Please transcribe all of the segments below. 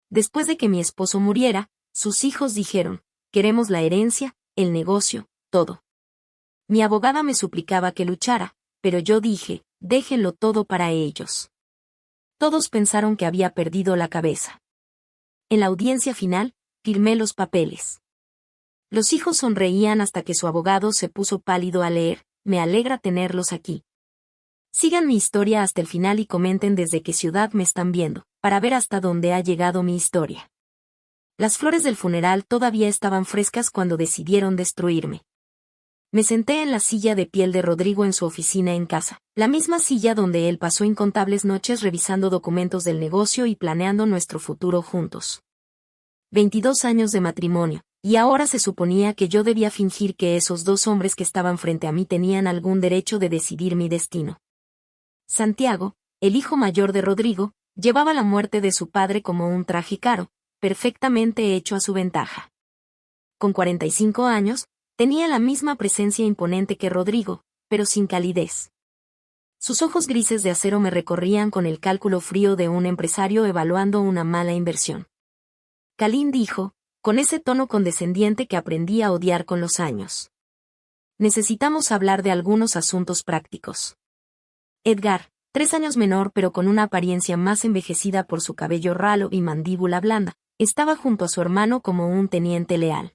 Después de que mi esposo muriera, sus hijos dijeron, queremos la herencia, el negocio, todo. Mi abogada me suplicaba que luchara, pero yo dije, déjenlo todo para ellos. Todos pensaron que había perdido la cabeza. En la audiencia final, firmé los papeles. Los hijos sonreían hasta que su abogado se puso pálido al leer, me alegra tenerlos aquí. Sigan mi historia hasta el final y comenten desde qué ciudad me están viendo, para ver hasta dónde ha llegado mi historia. Las flores del funeral todavía estaban frescas cuando decidieron destruirme. Me senté en la silla de piel de Rodrigo en su oficina en casa, la misma silla donde él pasó incontables noches revisando documentos del negocio y planeando nuestro futuro juntos. 22 años de matrimonio, y ahora se suponía que yo debía fingir que esos dos hombres que estaban frente a mí tenían algún derecho de decidir mi destino. Santiago, el hijo mayor de Rodrigo, llevaba la muerte de su padre como un traje caro, perfectamente hecho a su ventaja. Con 45 años, tenía la misma presencia imponente que Rodrigo, pero sin calidez. Sus ojos grises de acero me recorrían con el cálculo frío de un empresario evaluando una mala inversión. Kalin dijo, con ese tono condescendiente que aprendí a odiar con los años. Necesitamos hablar de algunos asuntos prácticos. Edgar, 3 años menor pero con una apariencia más envejecida por su cabello ralo y mandíbula blanda, estaba junto a su hermano como un teniente leal.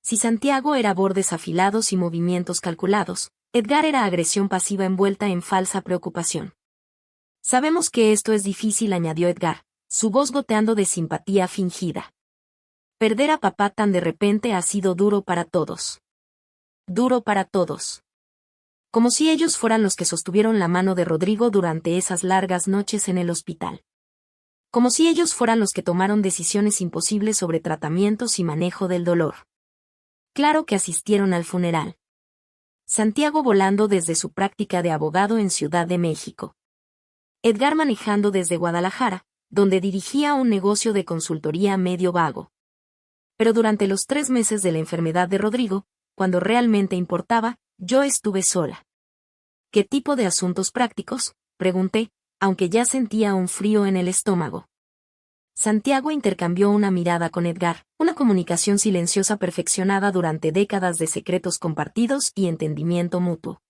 Si Santiago era bordes afilados y movimientos calculados, Edgar era agresión pasiva envuelta en falsa preocupación. Sabemos que esto es difícil, añadió Edgar, su voz goteando de simpatía fingida. Perder a papá tan de repente ha sido duro para todos. Duro para todos. Como si ellos fueran los que sostuvieron la mano de Rodrigo durante esas largas noches en el hospital. Como si ellos fueran los que tomaron decisiones imposibles sobre tratamientos y manejo del dolor. Claro que asistieron al funeral. Santiago volando desde su práctica de abogado en Ciudad de México. Edgar manejando desde Guadalajara, donde dirigía un negocio de consultoría medio vago. Pero durante los 3 meses de la enfermedad de Rodrigo, cuando realmente importaba, yo estuve sola. ¿Qué tipo de asuntos prácticos?, pregunté, aunque ya sentía un frío en el estómago. Santiago intercambió una mirada con Edgar, una comunicación silenciosa perfeccionada durante décadas de secretos compartidos y entendimiento mutuo.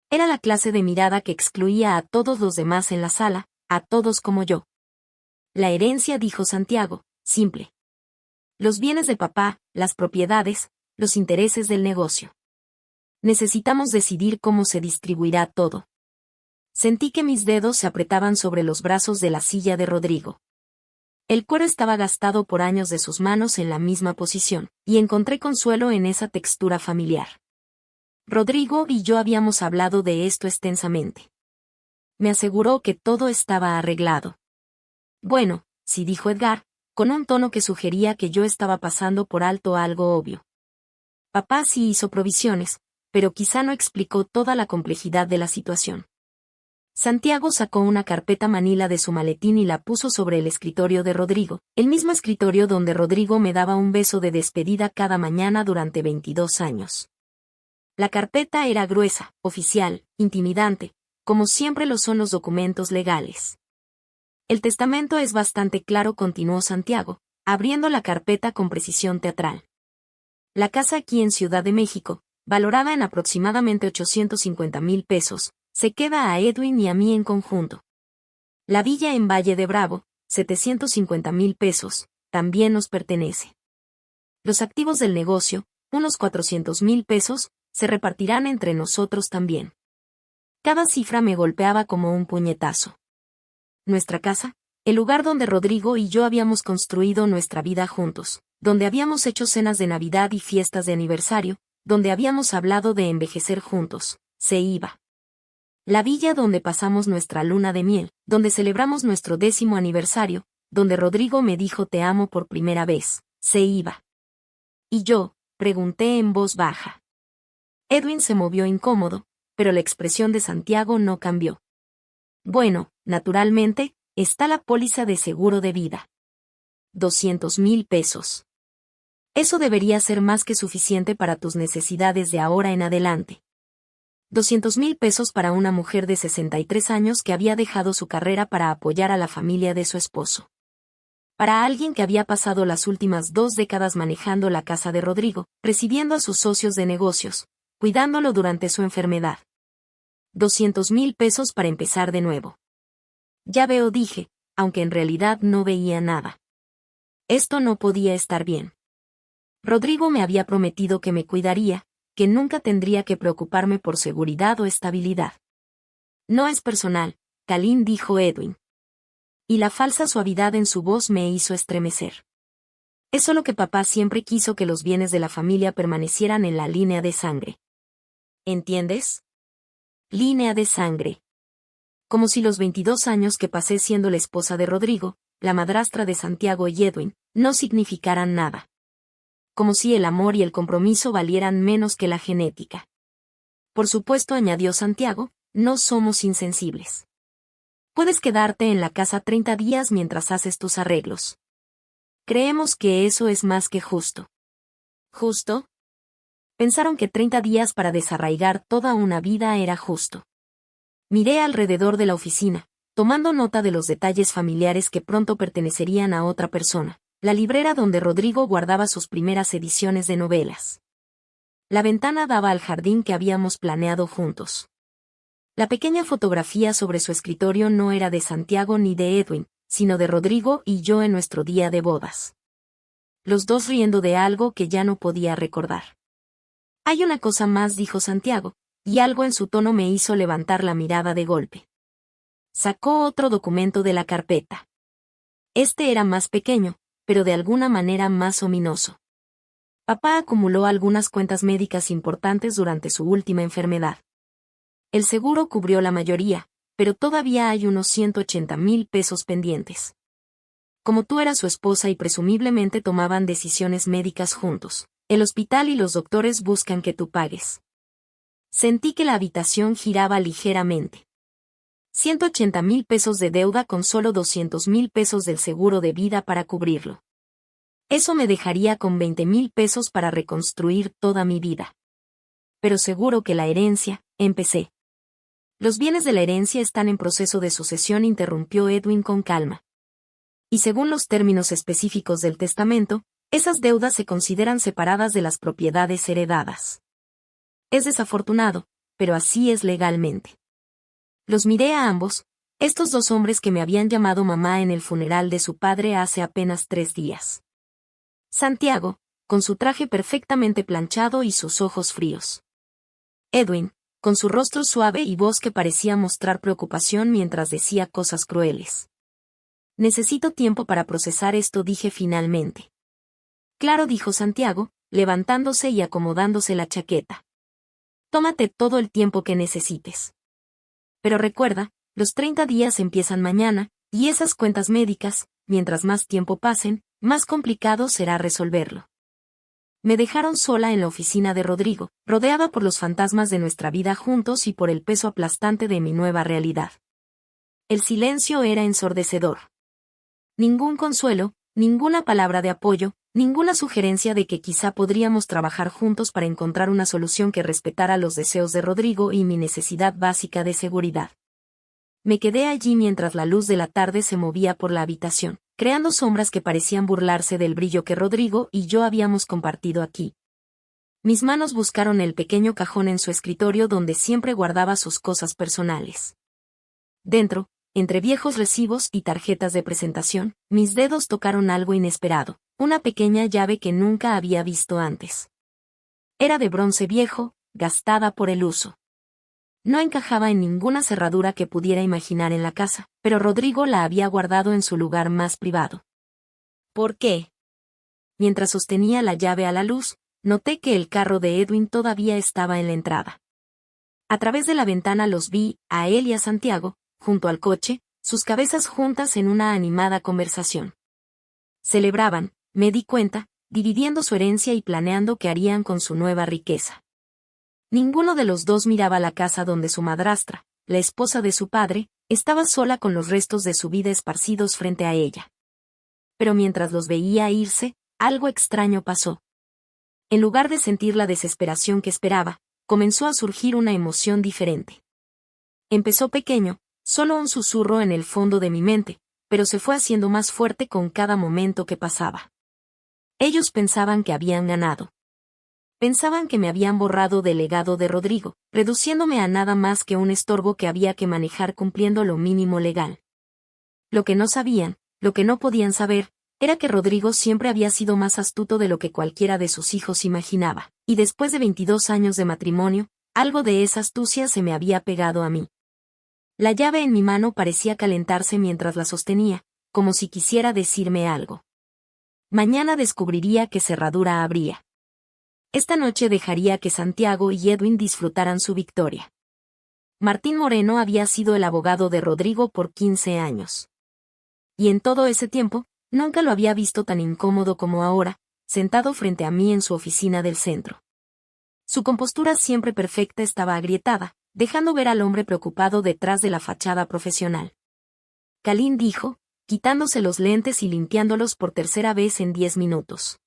Era la clase de mirada que excluía a todos los demás en la sala, a todos como yo. La herencia, dijo Santiago, simple. Los bienes de papá, las propiedades, los intereses del negocio. Necesitamos decidir cómo se distribuirá todo. Sentí que mis dedos se apretaban sobre los brazos de la silla de Rodrigo. El cuero estaba gastado por años de sus manos en la misma posición, y encontré consuelo en esa textura familiar. Rodrigo y yo habíamos hablado de esto extensamente. Me aseguró que todo estaba arreglado. Bueno, sí, dijo Edgar, con un tono que sugería que yo estaba pasando por alto algo obvio. Papá sí hizo provisiones, pero quizá no explicó toda la complejidad de la situación. Santiago sacó una carpeta manila de su maletín y la puso sobre el escritorio de Rodrigo, el mismo escritorio donde Rodrigo me daba un beso de despedida cada mañana durante 22 años. La carpeta era gruesa, oficial, intimidante, como siempre lo son los documentos legales. El testamento es bastante claro, continuó Santiago, abriendo la carpeta con precisión teatral. La casa aquí en Ciudad de México, valorada en aproximadamente 850,000 pesos, se queda a Edwin y a mí en conjunto. La villa en Valle de Bravo, 750,000 pesos, también nos pertenece. Los activos del negocio, unos 400,000 pesos, se repartirán entre nosotros también. Cada cifra me golpeaba como un puñetazo. Nuestra casa, el lugar donde Rodrigo y yo habíamos construido nuestra vida juntos, donde habíamos hecho cenas de Navidad y fiestas de aniversario, donde habíamos hablado de envejecer juntos, se iba. La villa donde pasamos nuestra luna de miel, donde celebramos nuestro 10º aniversario, donde Rodrigo me dijo te amo por primera vez, se iba. ¿Y yo?, pregunté en voz baja. Edwin se movió incómodo, pero la expresión de Santiago no cambió. Bueno, naturalmente, está la póliza de seguro de vida. 200,000 pesos. Eso debería ser más que suficiente para tus necesidades de ahora en adelante. 200,000 pesos para una mujer de 63 años que había dejado su carrera para apoyar a la familia de su esposo. Para alguien que había pasado las últimas 2 décadas manejando la casa de Rodrigo, recibiendo a sus socios de negocios, cuidándolo durante su enfermedad. 200,000 pesos para empezar de nuevo. Ya veo, dije, aunque en realidad no veía nada. Esto no podía estar bien. Rodrigo me había prometido que me cuidaría, que nunca tendría que preocuparme por seguridad o estabilidad. No es personal, Kalin, dijo Edwin. Y la falsa suavidad en su voz me hizo estremecer. Es solo que papá siempre quiso que los bienes de la familia permanecieran en la línea de sangre. ¿Entiendes? Línea de sangre. Como si los 22 años que pasé siendo la esposa de Rodrigo, la madrastra de Santiago y Edwin, no significaran nada. Como si el amor y el compromiso valieran menos que la genética. Por supuesto, añadió Santiago, no somos insensibles. Puedes quedarte en la casa 30 días mientras haces tus arreglos. Creemos que eso es más que justo. ¿Justo? Pensaron que 30 días para desarraigar toda una vida era justo. Miré alrededor de la oficina, tomando nota de los detalles familiares que pronto pertenecerían a otra persona, la librera donde Rodrigo guardaba sus primeras ediciones de novelas. La ventana daba al jardín que habíamos planeado juntos. La pequeña fotografía sobre su escritorio no era de Santiago ni de Edwin, sino de Rodrigo y yo en nuestro día de bodas. Los dos riendo de algo que ya no podía recordar. Hay una cosa más, dijo Santiago, y algo en su tono me hizo levantar la mirada de golpe. Sacó otro documento de la carpeta. Este era más pequeño, pero de alguna manera más ominoso. Papá acumuló algunas cuentas médicas importantes durante su última enfermedad. El seguro cubrió la mayoría, pero todavía hay unos 180,000 pesos pendientes. Como tú eras su esposa y presumiblemente tomaban decisiones médicas juntos, el hospital y los doctores buscan que tú pagues. Sentí que la habitación giraba ligeramente. 180,000 pesos de deuda con solo 200,000 pesos del seguro de vida para cubrirlo. Eso me dejaría con 20,000 pesos para reconstruir toda mi vida. Pero seguro que la herencia, empecé. Los bienes de la herencia están en proceso de sucesión, interrumpió Edwin con calma. Y según los términos específicos del testamento, esas deudas se consideran separadas de las propiedades heredadas. Es desafortunado, pero así es legalmente. Los miré a ambos, estos dos hombres que me habían llamado mamá en el funeral de su padre hace apenas 3 días. Santiago, con su traje perfectamente planchado y sus ojos fríos. Edwin, con su rostro suave y voz que parecía mostrar preocupación mientras decía cosas crueles. Necesito tiempo para procesar esto, dije finalmente. Claro, dijo Santiago, levantándose y acomodándose la chaqueta. Tómate todo el tiempo que necesites. Pero recuerda, los 30 días empiezan mañana, y esas cuentas médicas, mientras más tiempo pasen, más complicado será resolverlo. Me dejaron sola en la oficina de Rodrigo, rodeada por los fantasmas de nuestra vida juntos y por el peso aplastante de mi nueva realidad. El silencio era ensordecedor. Ningún consuelo, ninguna palabra de apoyo, ninguna sugerencia de que quizá podríamos trabajar juntos para encontrar una solución que respetara los deseos de Rodrigo y mi necesidad básica de seguridad. Me quedé allí mientras la luz de la tarde se movía por la habitación, creando sombras que parecían burlarse del brillo que Rodrigo y yo habíamos compartido aquí. Mis manos buscaron el pequeño cajón en su escritorio donde siempre guardaba sus cosas personales. Dentro, entre viejos recibos y tarjetas de presentación, mis dedos tocaron algo inesperado, una pequeña llave que nunca había visto antes. Era de bronce viejo, gastada por el uso. No encajaba en ninguna cerradura que pudiera imaginar en la casa, pero Rodrigo la había guardado en su lugar más privado. ¿Por qué? Mientras sostenía la llave a la luz, noté que el carro de Edwin todavía estaba en la entrada. A través de la ventana los vi, a él y a Santiago, junto al coche, sus cabezas juntas en una animada conversación. Celebraban, me di cuenta, dividiendo su herencia y planeando qué harían con su nueva riqueza. Ninguno de los dos miraba la casa donde su madrastra, la esposa de su padre, estaba sola con los restos de su vida esparcidos frente a ella. Pero mientras los veía irse, algo extraño pasó. En lugar de sentir la desesperación que esperaba, comenzó a surgir una emoción diferente. Empezó pequeño, solo un susurro en el fondo de mi mente, pero se fue haciendo más fuerte con cada momento que pasaba. Ellos pensaban que habían ganado. Pensaban que me habían borrado del legado de Rodrigo, reduciéndome a nada más que un estorbo que había que manejar cumpliendo lo mínimo legal. Lo que no sabían, lo que no podían saber, era que Rodrigo siempre había sido más astuto de lo que cualquiera de sus hijos imaginaba, y después de 22 años de matrimonio, algo de esa astucia se me había pegado a mí. La llave en mi mano parecía calentarse mientras la sostenía, como si quisiera decirme algo. Mañana descubriría qué cerradura abría. Esta noche dejaría que Santiago y Edwin disfrutaran su victoria. Martín Moreno había sido el abogado de Rodrigo por 15 años. Y en todo ese tiempo, nunca lo había visto tan incómodo como ahora, sentado frente a mí en su oficina del centro. Su compostura siempre perfecta estaba agrietada, dejando ver al hombre preocupado detrás de la fachada profesional. Kalin dijo, quitándose los lentes y limpiándolos por tercera vez en 10 minutos.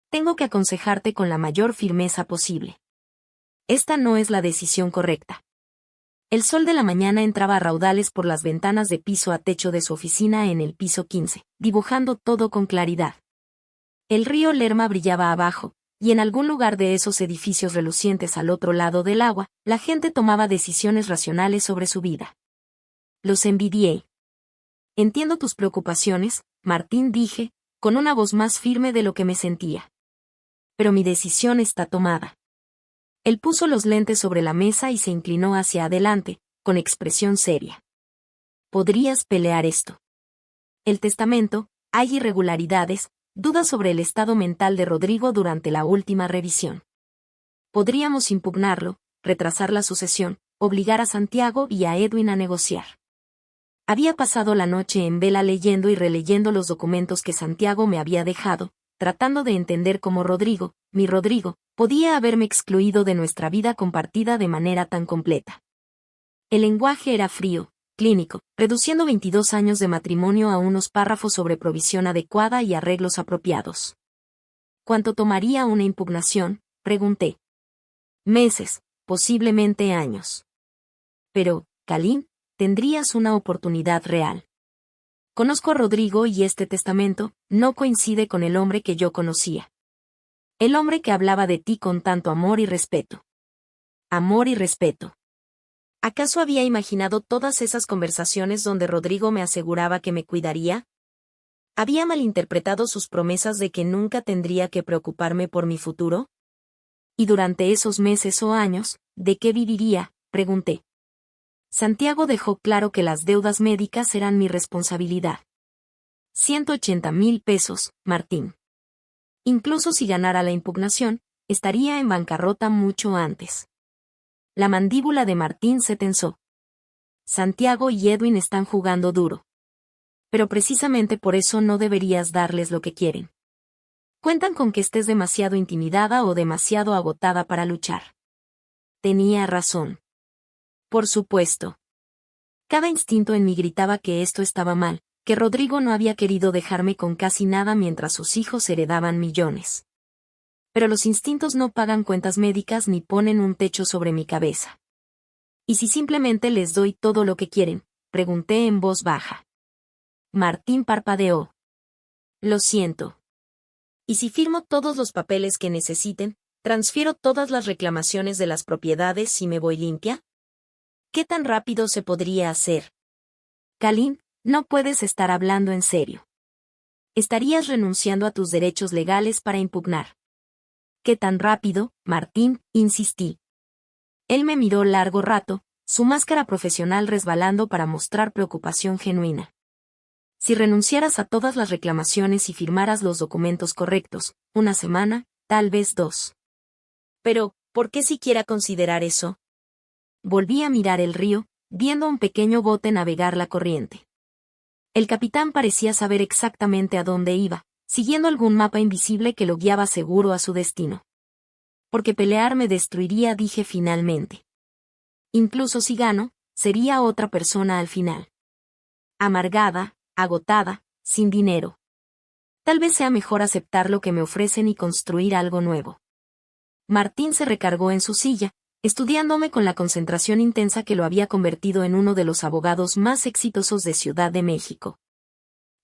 Tengo que aconsejarte con la mayor firmeza posible. Esta no es la decisión correcta. El sol de la mañana entraba a raudales por las ventanas de piso a techo de su oficina en el piso 15, dibujando todo con claridad. El río Lerma brillaba abajo, y en algún lugar de esos edificios relucientes al otro lado del agua, la gente tomaba decisiones racionales sobre su vida. Los envidié. Entiendo tus preocupaciones, Martín, dije, con una voz más firme de lo que me sentía. Pero mi decisión está tomada. Él puso los lentes sobre la mesa y se inclinó hacia adelante, con expresión seria. Podrías pelear esto. El testamento, hay irregularidades, dudas sobre el estado mental de Rodrigo durante la última revisión. Podríamos impugnarlo, retrasar la sucesión, obligar a Santiago y a Edwin a negociar. Había pasado la noche en vela leyendo y releyendo los documentos que Santiago me había dejado, tratando de entender cómo Rodrigo, mi Rodrigo, podía haberme excluido de nuestra vida compartida de manera tan completa. El lenguaje era frío, clínico, reduciendo 22 años de matrimonio a unos párrafos sobre provisión adecuada y arreglos apropiados. ¿Cuánto tomaría una impugnación?, pregunté. Meses, posiblemente años. Pero, Kalin, tendrías una oportunidad real. Conozco a Rodrigo y este testamento no coincide con el hombre que yo conocía. El hombre que hablaba de ti con tanto amor y respeto. Amor y respeto. ¿Acaso había imaginado todas esas conversaciones donde Rodrigo me aseguraba que me cuidaría? ¿Había malinterpretado sus promesas de que nunca tendría que preocuparme por mi futuro? ¿Y durante esos meses o años, de qué viviría?, pregunté. Santiago dejó claro que las deudas médicas eran mi responsabilidad. 180,000 pesos, Martín. Incluso si ganara la impugnación, estaría en bancarrota mucho antes. La mandíbula de Martín se tensó. Santiago y Edwin están jugando duro. Pero precisamente por eso no deberías darles lo que quieren. Cuentan con que estés demasiado intimidada o demasiado agotada para luchar. Tenía razón. Por supuesto. Cada instinto en mí gritaba que esto estaba mal, que Rodrigo no había querido dejarme con casi nada mientras sus hijos heredaban millones. Pero los instintos no pagan cuentas médicas ni ponen un techo sobre mi cabeza. ¿Y si simplemente les doy todo lo que quieren?, pregunté en voz baja. Martín parpadeó. Lo siento. ¿Y si firmo todos los papeles que necesiten, transfiero todas las reclamaciones de las propiedades y me voy limpia? ¿Qué tan rápido se podría hacer? Kalin, no puedes estar hablando en serio. Estarías renunciando a tus derechos legales para impugnar. ¿Qué tan rápido, Martín?, insistí. Él me miró largo rato, su máscara profesional resbalando para mostrar preocupación genuina. Si renunciaras a todas las reclamaciones y firmaras los documentos correctos, una semana, tal vez 2. Pero, ¿por qué siquiera considerar eso? Volví a mirar el río, viendo un pequeño bote navegar la corriente. El capitán parecía saber exactamente a dónde iba, siguiendo algún mapa invisible que lo guiaba seguro a su destino. Porque pelear me destruiría, dije finalmente. Incluso si gano, sería otra persona al final. Amargada, agotada, sin dinero. Tal vez sea mejor aceptar lo que me ofrecen y construir algo nuevo. Martín se recargó en su silla, estudiándome con la concentración intensa que lo había convertido en uno de los abogados más exitosos de Ciudad de México.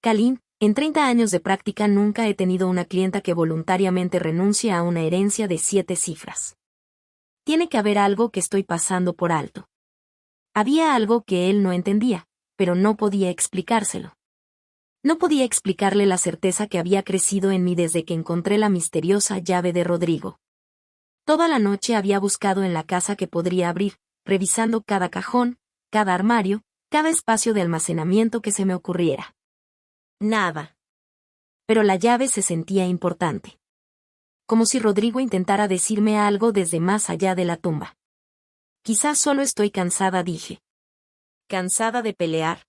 Kalin, en 30 años de práctica nunca he tenido una clienta que voluntariamente renuncie a una herencia de 7 cifras. Tiene que haber algo que estoy pasando por alto. Había algo que él no entendía, pero no podía explicárselo. No podía explicarle la certeza que había crecido en mí desde que encontré la misteriosa llave de Rodrigo. Toda la noche había buscado en la casa que podría abrir, revisando cada cajón, cada armario, cada espacio de almacenamiento que se me ocurriera. Nada. Pero la llave se sentía importante. Como si Rodrigo intentara decirme algo desde más allá de la tumba. Quizás solo estoy cansada, dije. ¿Cansada de pelear?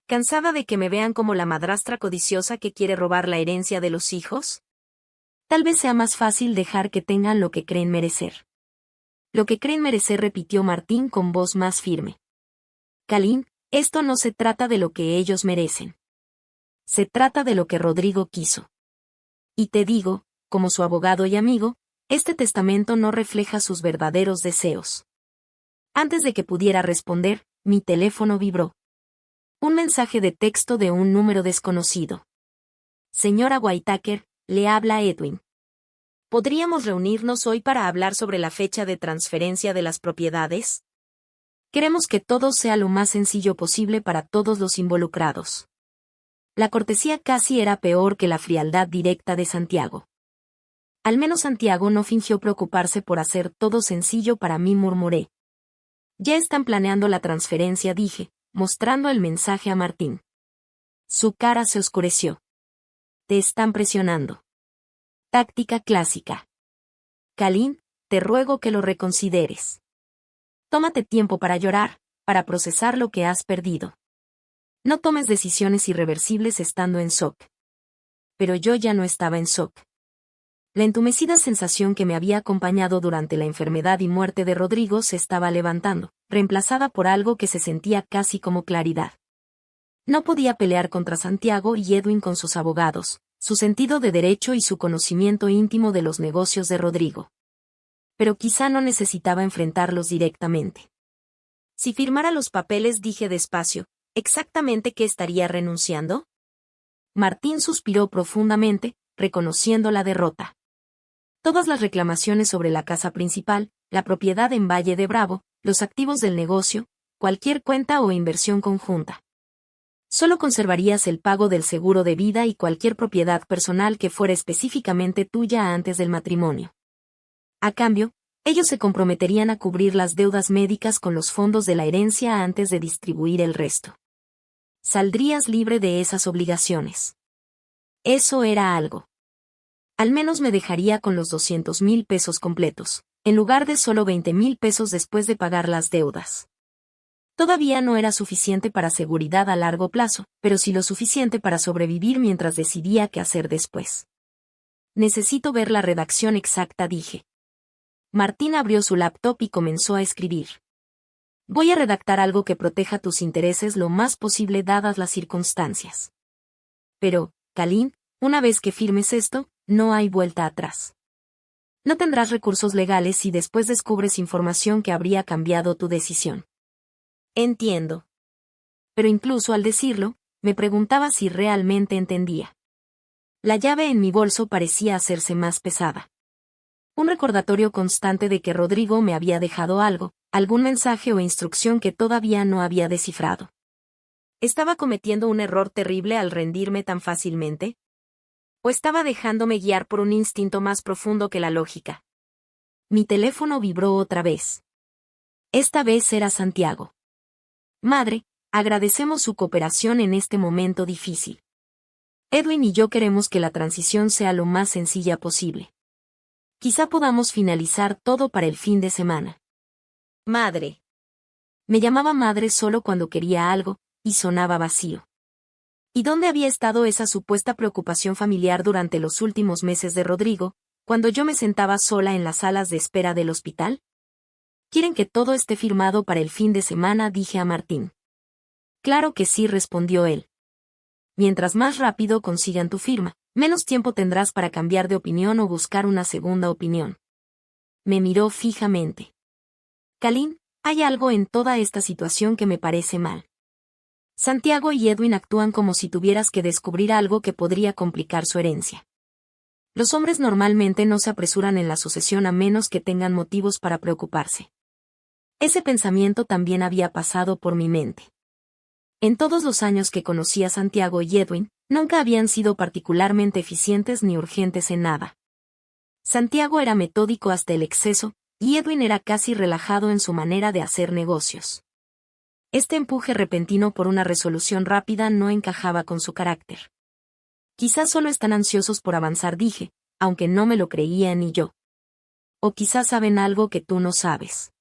¿Cansada de que me vean como la madrastra codiciosa que quiere robar la herencia de los hijos? Tal vez sea más fácil dejar que tengan lo que creen merecer. Lo que creen merecer, repitió Martín con voz más firme. Kalin, esto no se trata de lo que ellos merecen. Se trata de lo que Rodrigo quiso. Y te digo, como su abogado y amigo, este testamento no refleja sus verdaderos deseos. Antes de que pudiera responder, mi teléfono vibró. Un mensaje de texto de un número desconocido. Señora Whitaker, le habla Edwin. ¿Podríamos reunirnos hoy para hablar sobre la fecha de transferencia de las propiedades? Queremos que todo sea lo más sencillo posible para todos los involucrados. La cortesía casi era peor que la frialdad directa de Santiago. Al menos Santiago no fingió preocuparse por hacer todo sencillo para mí, murmuré. Ya están planeando la transferencia, dije, mostrando el mensaje a Martín. Su cara se oscureció. Te están presionando. Táctica clásica. Kalin, te ruego que lo reconsideres. Tómate tiempo para llorar, para procesar lo que has perdido. No tomes decisiones irreversibles estando en shock. Pero yo ya no estaba en shock. La entumecida sensación que me había acompañado durante la enfermedad y muerte de Rodrigo se estaba levantando, reemplazada por algo que se sentía casi como claridad. No podía pelear contra Santiago y Edwin con sus abogados, su sentido de derecho y su conocimiento íntimo de los negocios de Rodrigo. Pero quizá no necesitaba enfrentarlos directamente. Si firmara los papeles, dije despacio, ¿exactamente qué estaría renunciando? Martín suspiró profundamente, reconociendo la derrota. Todas las reclamaciones sobre la casa principal, la propiedad en Valle de Bravo, los activos del negocio, cualquier cuenta o inversión conjunta. Solo conservarías el pago del seguro de vida y cualquier propiedad personal que fuera específicamente tuya antes del matrimonio. A cambio, ellos se comprometerían a cubrir las deudas médicas con los fondos de la herencia antes de distribuir el resto. Saldrías libre de esas obligaciones. Eso era algo. Al menos me dejaría con los 200,000 pesos completos, en lugar de solo 20,000 pesos después de pagar las deudas. Todavía no era suficiente para seguridad a largo plazo, pero sí lo suficiente para sobrevivir mientras decidía qué hacer después. Necesito ver la redacción exacta, dije. Martín abrió su laptop y comenzó a escribir. Voy a redactar algo que proteja tus intereses lo más posible dadas las circunstancias. Pero, Kalin, una vez que firmes esto, no hay vuelta atrás. No tendrás recursos legales si después descubres información que habría cambiado tu decisión. Entiendo. Pero incluso al decirlo, me preguntaba si realmente entendía. La llave en mi bolso parecía hacerse más pesada. Un recordatorio constante de que Rodrigo me había dejado algo, algún mensaje o instrucción que todavía no había descifrado. ¿Estaba cometiendo un error terrible al rendirme tan fácilmente? ¿O estaba dejándome guiar por un instinto más profundo que la lógica? Mi teléfono vibró otra vez. Esta vez era Santiago. Madre, agradecemos su cooperación en este momento difícil. Edwin y yo queremos que la transición sea lo más sencilla posible. Quizá podamos finalizar todo para el fin de semana. Madre. Me llamaba madre solo cuando quería algo, y sonaba vacío. ¿Y dónde había estado esa supuesta preocupación familiar durante los últimos meses de Rodrigo, cuando yo me sentaba sola en las salas de espera del hospital? ¿Quieren que todo esté firmado para el fin de semana?, dije a Martín. Claro que sí, respondió él. Mientras más rápido consigan tu firma, menos tiempo tendrás para cambiar de opinión o buscar una segunda opinión. Me miró fijamente. Kalin, hay algo en toda esta situación que me parece mal. Santiago y Edwin actúan como si tuvieras que descubrir algo que podría complicar su herencia. Los hombres normalmente no se apresuran en la sucesión a menos que tengan motivos para preocuparse. Ese pensamiento también había pasado por mi mente. En todos los años que conocí a Santiago y Edwin, nunca habían sido particularmente eficientes ni urgentes en nada. Santiago era metódico hasta el exceso, y Edwin era casi relajado en su manera de hacer negocios. Este empuje repentino por una resolución rápida no encajaba con su carácter. Quizás solo están ansiosos por avanzar, dije, aunque no me lo creía ni yo. O quizás saben algo que tú no sabes.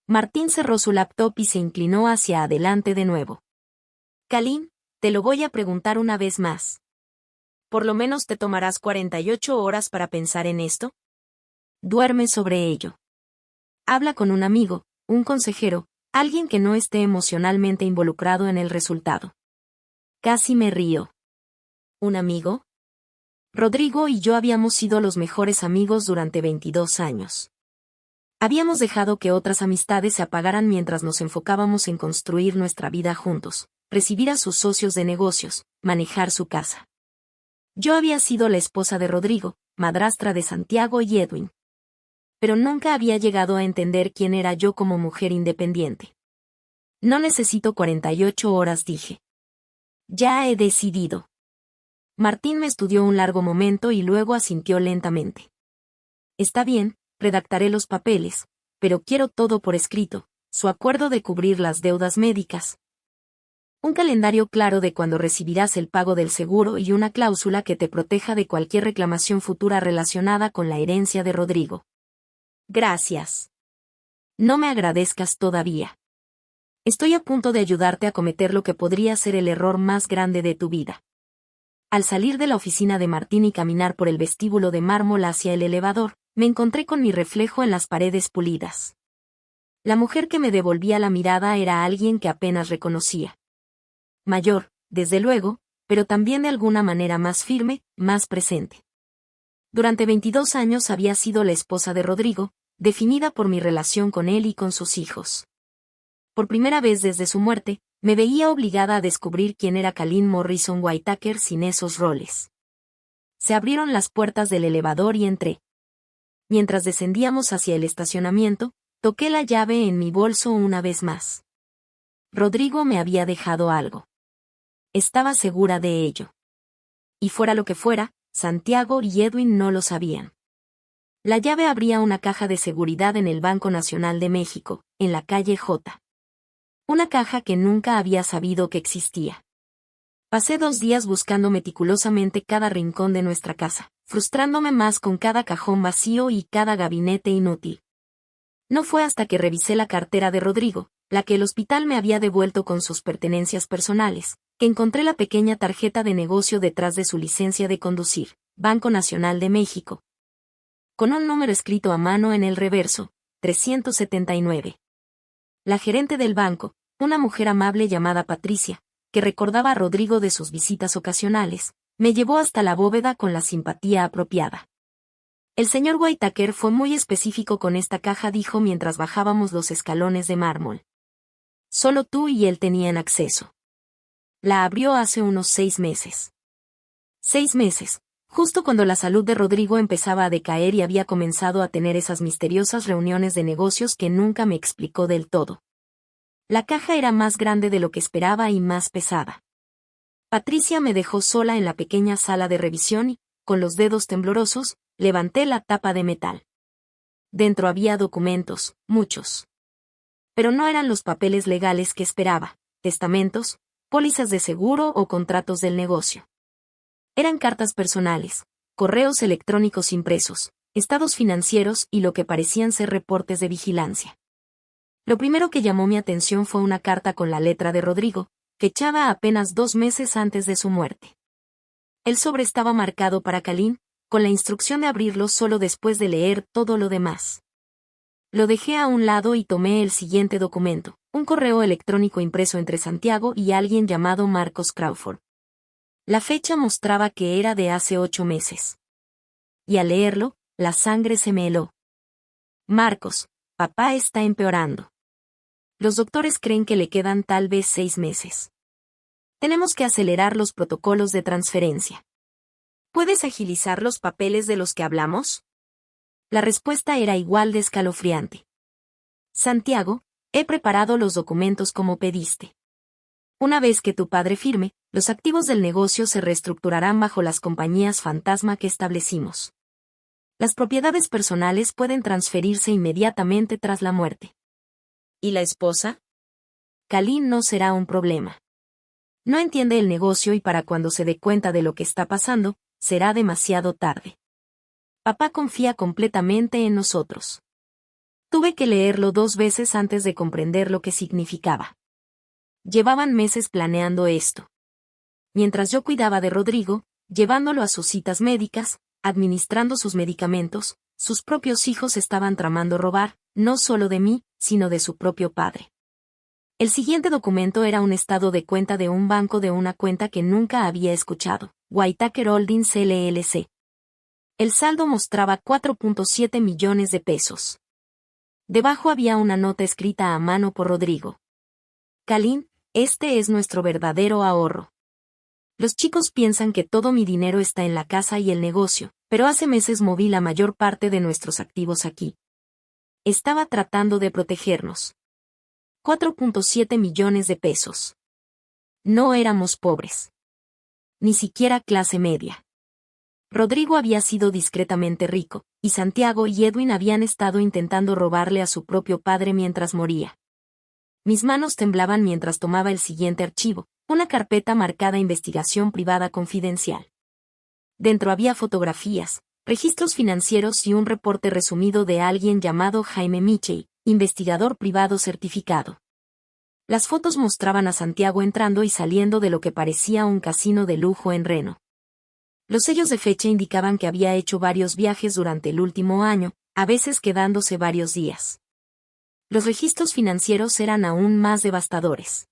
Martín cerró su laptop y se inclinó hacia adelante de nuevo. Kalin, te lo voy a preguntar una vez más. ¿Por lo menos te tomarás 48 horas para pensar en esto? Duerme sobre ello. Habla con un amigo, un consejero, alguien que no esté emocionalmente involucrado en el resultado. Casi me río. ¿Un amigo? Rodrigo y yo habíamos sido los mejores amigos durante 22 años. Habíamos dejado que otras amistades se apagaran mientras nos enfocábamos en construir nuestra vida juntos, recibir a sus socios de negocios, manejar su casa. Yo había sido la esposa de Rodrigo, madrastra de Santiago y Edwin. Pero nunca había llegado a entender quién era yo como mujer independiente. No necesito 48 horas, dije. Ya he decidido. Martín me estudió un largo momento y luego asintió lentamente. Está bien, redactaré los papeles, pero quiero todo por escrito, su acuerdo de cubrir las deudas médicas, un calendario claro de cuándo recibirás el pago del seguro y una cláusula que te proteja de cualquier reclamación futura relacionada con la herencia de Rodrigo. Gracias. No me agradezcas todavía. Estoy a punto de ayudarte a cometer lo que podría ser el error más grande de tu vida. Al salir de la oficina de Martín y caminar por el vestíbulo de mármol hacia el elevador, me encontré con mi reflejo en las paredes pulidas. La mujer que me devolvía la mirada era alguien que apenas reconocía. Mayor, desde luego, pero también de alguna manera más firme, más presente. Durante 22 años había sido la esposa de Rodrigo, definida por mi relación con él y con sus hijos. Por primera vez desde su muerte, me veía obligada a descubrir quién era Kalin Morrison Whitaker sin esos roles. Se abrieron las puertas del elevador y entré. Mientras descendíamos hacia el estacionamiento, toqué la llave en mi bolso una vez más. Rodrigo me había dejado algo. Estaba segura de ello. Y fuera lo que fuera, Santiago y Edwin no lo sabían. La llave abría una caja de seguridad en el Banco Nacional de México, en la calle J. Una caja que nunca había sabido que existía. Pasé 2 días buscando meticulosamente cada rincón de nuestra casa, frustrándome más con cada cajón vacío y cada gabinete inútil. No fue hasta que revisé la cartera de Rodrigo, la que el hospital me había devuelto con sus pertenencias personales, que encontré la pequeña tarjeta de negocio detrás de su licencia de conducir, Banco Nacional de México. Con un número escrito a mano en el reverso, 379. La gerente del banco, una mujer amable llamada Patricia, que recordaba a Rodrigo de sus visitas ocasionales, me llevó hasta la bóveda con la simpatía apropiada. El señor Whitaker fue muy específico con esta caja, dijo mientras bajábamos los escalones de mármol. Solo tú y él tenían acceso. La abrió hace unos 6 meses. 6 meses, justo cuando la salud de Rodrigo empezaba a decaer y había comenzado a tener esas misteriosas reuniones de negocios que nunca me explicó del todo. La caja era más grande de lo que esperaba y más pesada. Patricia me dejó sola en la pequeña sala de revisión y, con los dedos temblorosos, levanté la tapa de metal. Dentro había documentos, muchos. Pero no eran los papeles legales que esperaba, testamentos, pólizas de seguro o contratos del negocio. Eran cartas personales, correos electrónicos impresos, estados financieros y lo que parecían ser reportes de vigilancia. Lo primero que llamó mi atención fue una carta con la letra de Rodrigo, fechada apenas 2 meses antes de su muerte. El sobre estaba marcado para Kalin, con la instrucción de abrirlo solo después de leer todo lo demás. Lo dejé a un lado y tomé el siguiente documento, un correo electrónico impreso entre Santiago y alguien llamado Marcos Crawford. La fecha mostraba que era de hace 8 meses. Y al leerlo, la sangre se me heló. Marcos, papá está empeorando. Los doctores creen que le quedan tal vez 6 meses. Tenemos que acelerar los protocolos de transferencia. ¿Puedes agilizar los papeles de los que hablamos? La respuesta era igual de escalofriante. Santiago, he preparado los documentos como pediste. Una vez que tu padre firme, los activos del negocio se reestructurarán bajo las compañías fantasma que establecimos. Las propiedades personales pueden transferirse inmediatamente tras la muerte. ¿Y la esposa? Kalin no será un problema. No entiende el negocio y para cuando se dé cuenta de lo que está pasando, será demasiado tarde. Papá confía completamente en nosotros. Tuve que leerlo 2 veces antes de comprender lo que significaba. Llevaban meses planeando esto. Mientras yo cuidaba de Rodrigo, llevándolo a sus citas médicas, administrando sus medicamentos, sus propios hijos estaban tramando robar, no solo de mí, sino de su propio padre. El siguiente documento era un estado de cuenta de un banco de una cuenta que nunca había escuchado, Whitaker Holdings LLC. El saldo mostraba 4.7 millones de pesos. Debajo había una nota escrita a mano por Rodrigo. Kalin, este es nuestro verdadero ahorro. Los chicos piensan que todo mi dinero está en la casa y el negocio, pero hace meses moví la mayor parte de nuestros activos aquí. Estaba tratando de protegernos. 4.7 millones de pesos. No éramos pobres. Ni siquiera clase media. Rodrigo había sido discretamente rico, y Santiago y Edwin habían estado intentando robarle a su propio padre mientras moría. Mis manos temblaban mientras tomaba el siguiente archivo, una carpeta marcada Investigación Privada Confidencial. Dentro había fotografías, registros financieros y un reporte resumido de alguien llamado Jaime Michel, investigador privado certificado. Las fotos mostraban a Santiago entrando y saliendo de lo que parecía un casino de lujo en Reno. Los sellos de fecha indicaban que había hecho varios viajes durante el último año, a veces quedándose varios días. Los registros financieros eran aún más devastadores.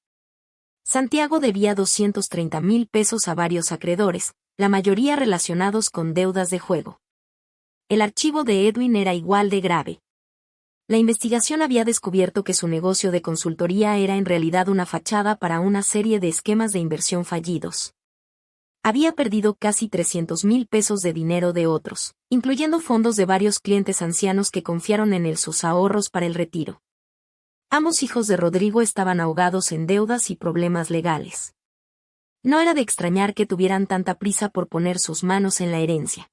Santiago debía 230,000 pesos a varios acreedores, la mayoría relacionados con deudas de juego. El archivo de Edwin era igual de grave. La investigación había descubierto que su negocio de consultoría era en realidad una fachada para una serie de esquemas de inversión fallidos. Había perdido casi 300,000 pesos de dinero de otros, incluyendo fondos de varios clientes ancianos que confiaron en él sus ahorros para el retiro. Ambos hijos de Rodrigo estaban ahogados en deudas y problemas legales. No era de extrañar que tuvieran tanta prisa por poner sus manos en la herencia.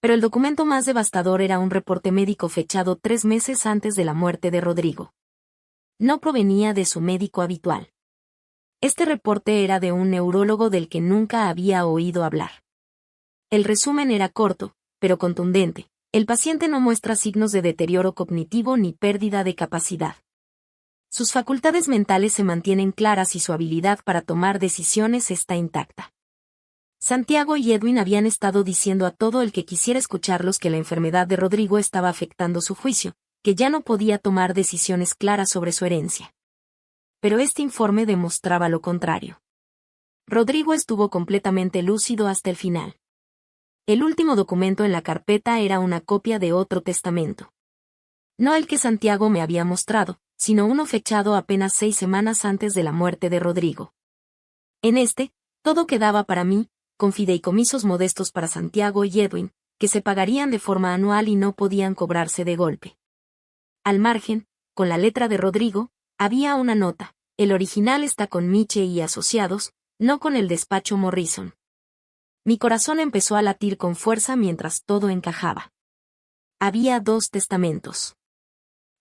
Pero el documento más devastador era un reporte médico fechado 3 meses antes de la muerte de Rodrigo. No provenía de su médico habitual. Este reporte era de un neurólogo del que nunca había oído hablar. El resumen era corto, pero contundente. El paciente no muestra signos de deterioro cognitivo ni pérdida de capacidad. Sus facultades mentales se mantienen claras y su habilidad para tomar decisiones está intacta. Santiago y Edwin habían estado diciendo a todo el que quisiera escucharlos que la enfermedad de Rodrigo estaba afectando su juicio, que ya no podía tomar decisiones claras sobre su herencia. Pero este informe demostraba lo contrario. Rodrigo estuvo completamente lúcido hasta el final. El último documento en la carpeta era una copia de otro testamento. No el que Santiago me había mostrado, sino uno fechado apenas 6 semanas antes de la muerte de Rodrigo. En este, todo quedaba para mí, con fideicomisos modestos para Santiago y Edwin, que se pagarían de forma anual y no podían cobrarse de golpe. Al margen, con la letra de Rodrigo, había una nota: el original está con Miche y Asociados, no con el despacho Morrison. Mi corazón empezó a latir con fuerza mientras todo encajaba. Había 2 testamentos.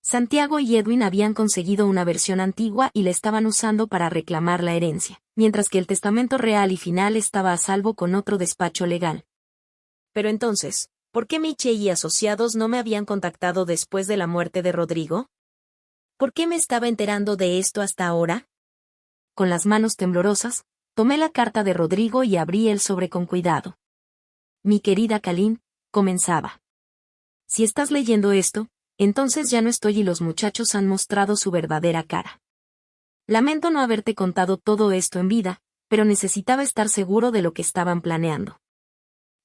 Santiago y Edwin habían conseguido una versión antigua y la estaban usando para reclamar la herencia, mientras que el testamento real y final estaba a salvo con otro despacho legal. Pero entonces, ¿por qué Miche y Asociados no me habían contactado después de la muerte de Rodrigo? ¿Por qué me estaba enterando de esto hasta ahora? Con las manos temblorosas, tomé la carta de Rodrigo y abrí el sobre con cuidado. Mi querida Kalin, comenzaba. Si estás leyendo esto, entonces ya no estoy y los muchachos han mostrado su verdadera cara. Lamento no haberte contado todo esto en vida, pero necesitaba estar seguro de lo que estaban planeando.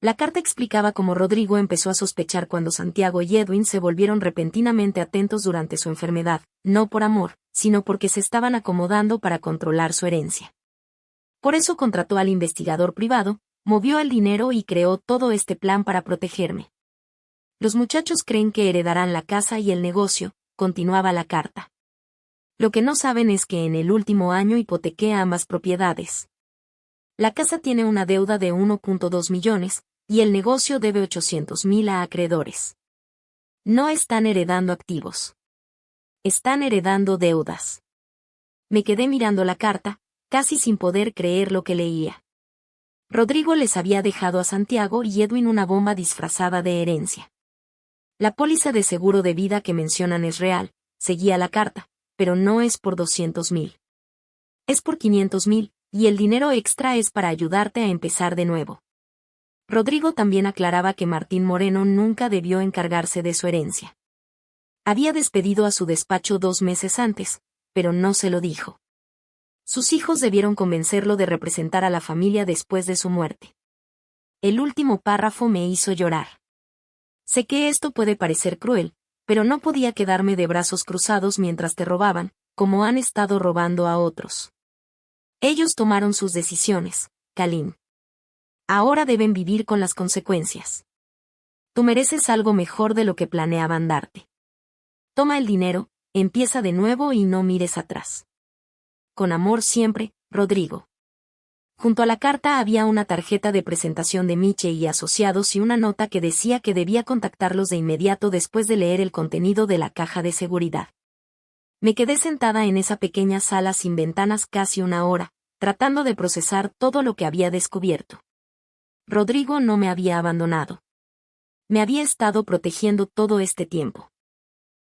La carta explicaba cómo Rodrigo empezó a sospechar cuando Santiago y Edwin se volvieron repentinamente atentos durante su enfermedad, no por amor, sino porque se estaban acomodando para controlar su herencia. Por eso contrató al investigador privado, movió el dinero y creó todo este plan para protegerme. Los muchachos creen que heredarán la casa y el negocio, continuaba la carta. Lo que no saben es que en el último año hipotequé ambas propiedades. La casa tiene una deuda de 1.2 millones, y el negocio debe 800.000 a acreedores. No están heredando activos. Están heredando deudas. Me quedé mirando la carta, casi sin poder creer lo que leía. Rodrigo les había dejado a Santiago y Edwin una bomba disfrazada de herencia. La póliza de seguro de vida que mencionan es real, seguía la carta, pero no es por 200.000. Es por 500.000, y el dinero extra es para ayudarte a empezar de nuevo. Rodrigo también aclaraba que Martín Moreno nunca debió encargarse de su herencia. Había despedido a su despacho 2 meses antes, pero no se lo dijo. Sus hijos debieron convencerlo de representar a la familia después de su muerte. El último párrafo me hizo llorar. Sé que esto puede parecer cruel, pero no podía quedarme de brazos cruzados mientras te robaban, como han estado robando a otros. Ellos tomaron sus decisiones, Kalin. Ahora deben vivir con las consecuencias. Tú mereces algo mejor de lo que planeaban darte. Toma el dinero, empieza de nuevo y no mires atrás. Con amor siempre, Rodrigo. Junto a la carta había una tarjeta de presentación de Miche y Asociados y una nota que decía que debía contactarlos de inmediato después de leer el contenido de la caja de seguridad. Me quedé sentada en esa pequeña sala sin ventanas casi una hora, tratando de procesar todo lo que había descubierto. Rodrigo no me había abandonado. Me había estado protegiendo todo este tiempo.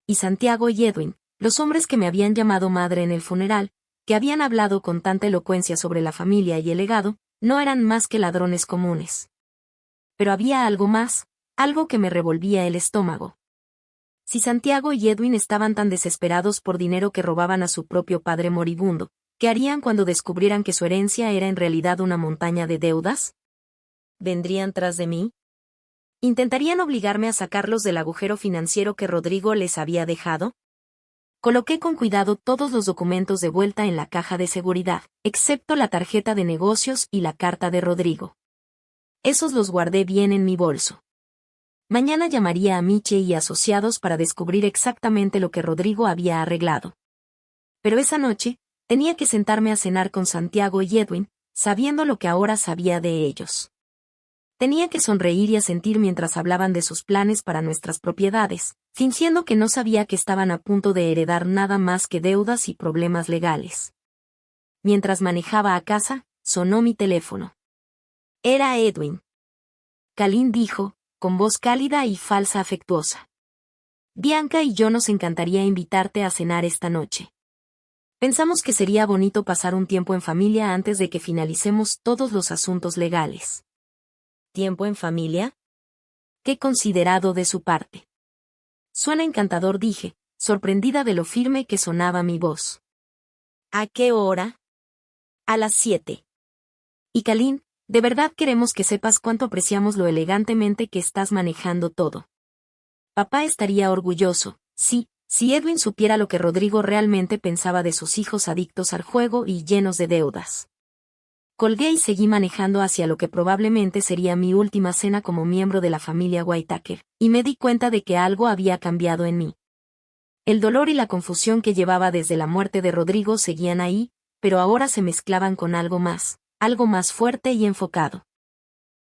Y Santiago y Edwin, los hombres que me habían llamado madre en el funeral, que habían hablado con tanta elocuencia sobre la familia y el legado, no eran más que ladrones comunes. Pero había algo más, algo que me revolvía el estómago. Si Santiago y Edwin estaban tan desesperados por dinero que robaban a su propio padre moribundo, ¿qué harían cuando descubrieran que su herencia era en realidad una montaña de deudas? ¿Vendrían tras de mí? ¿Intentarían obligarme a sacarlos del agujero financiero que Rodrigo les había dejado? Coloqué con cuidado todos los documentos de vuelta en la caja de seguridad, excepto la tarjeta de negocios y la carta de Rodrigo. Esos los guardé bien en mi bolso. Mañana llamaría a Miche y Asociados para descubrir exactamente lo que Rodrigo había arreglado. Pero esa noche, tenía que sentarme a cenar con Santiago y Edwin, sabiendo lo que ahora sabía de ellos. Tenía que sonreír y asentir mientras hablaban de sus planes para nuestras propiedades, fingiendo que no sabía que estaban a punto de heredar nada más que deudas y problemas legales. Mientras manejaba a casa, sonó mi teléfono. Era Edwin. Kalin dijo, con voz cálida y falsa afectuosa. Bianca y yo nos encantaría invitarte a cenar esta noche. Pensamos que sería bonito pasar un tiempo en familia antes de que finalicemos todos los asuntos legales. ¿Tiempo en familia? Qué considerado de su parte. Suena encantador, dije, sorprendida de lo firme que sonaba mi voz. ¿A qué hora? A las 7. Y Kalin, de verdad queremos que sepas cuánto apreciamos lo elegantemente que estás manejando todo. Papá estaría orgulloso, sí, si Edwin supiera lo que Rodrigo realmente pensaba de sus hijos adictos al juego y llenos de deudas. Colgué y seguí manejando hacia lo que probablemente sería mi última cena como miembro de la familia Whitaker, y me di cuenta de que algo había cambiado en mí. El dolor y la confusión que llevaba desde la muerte de Rodrigo seguían ahí, pero ahora se mezclaban con algo más fuerte y enfocado.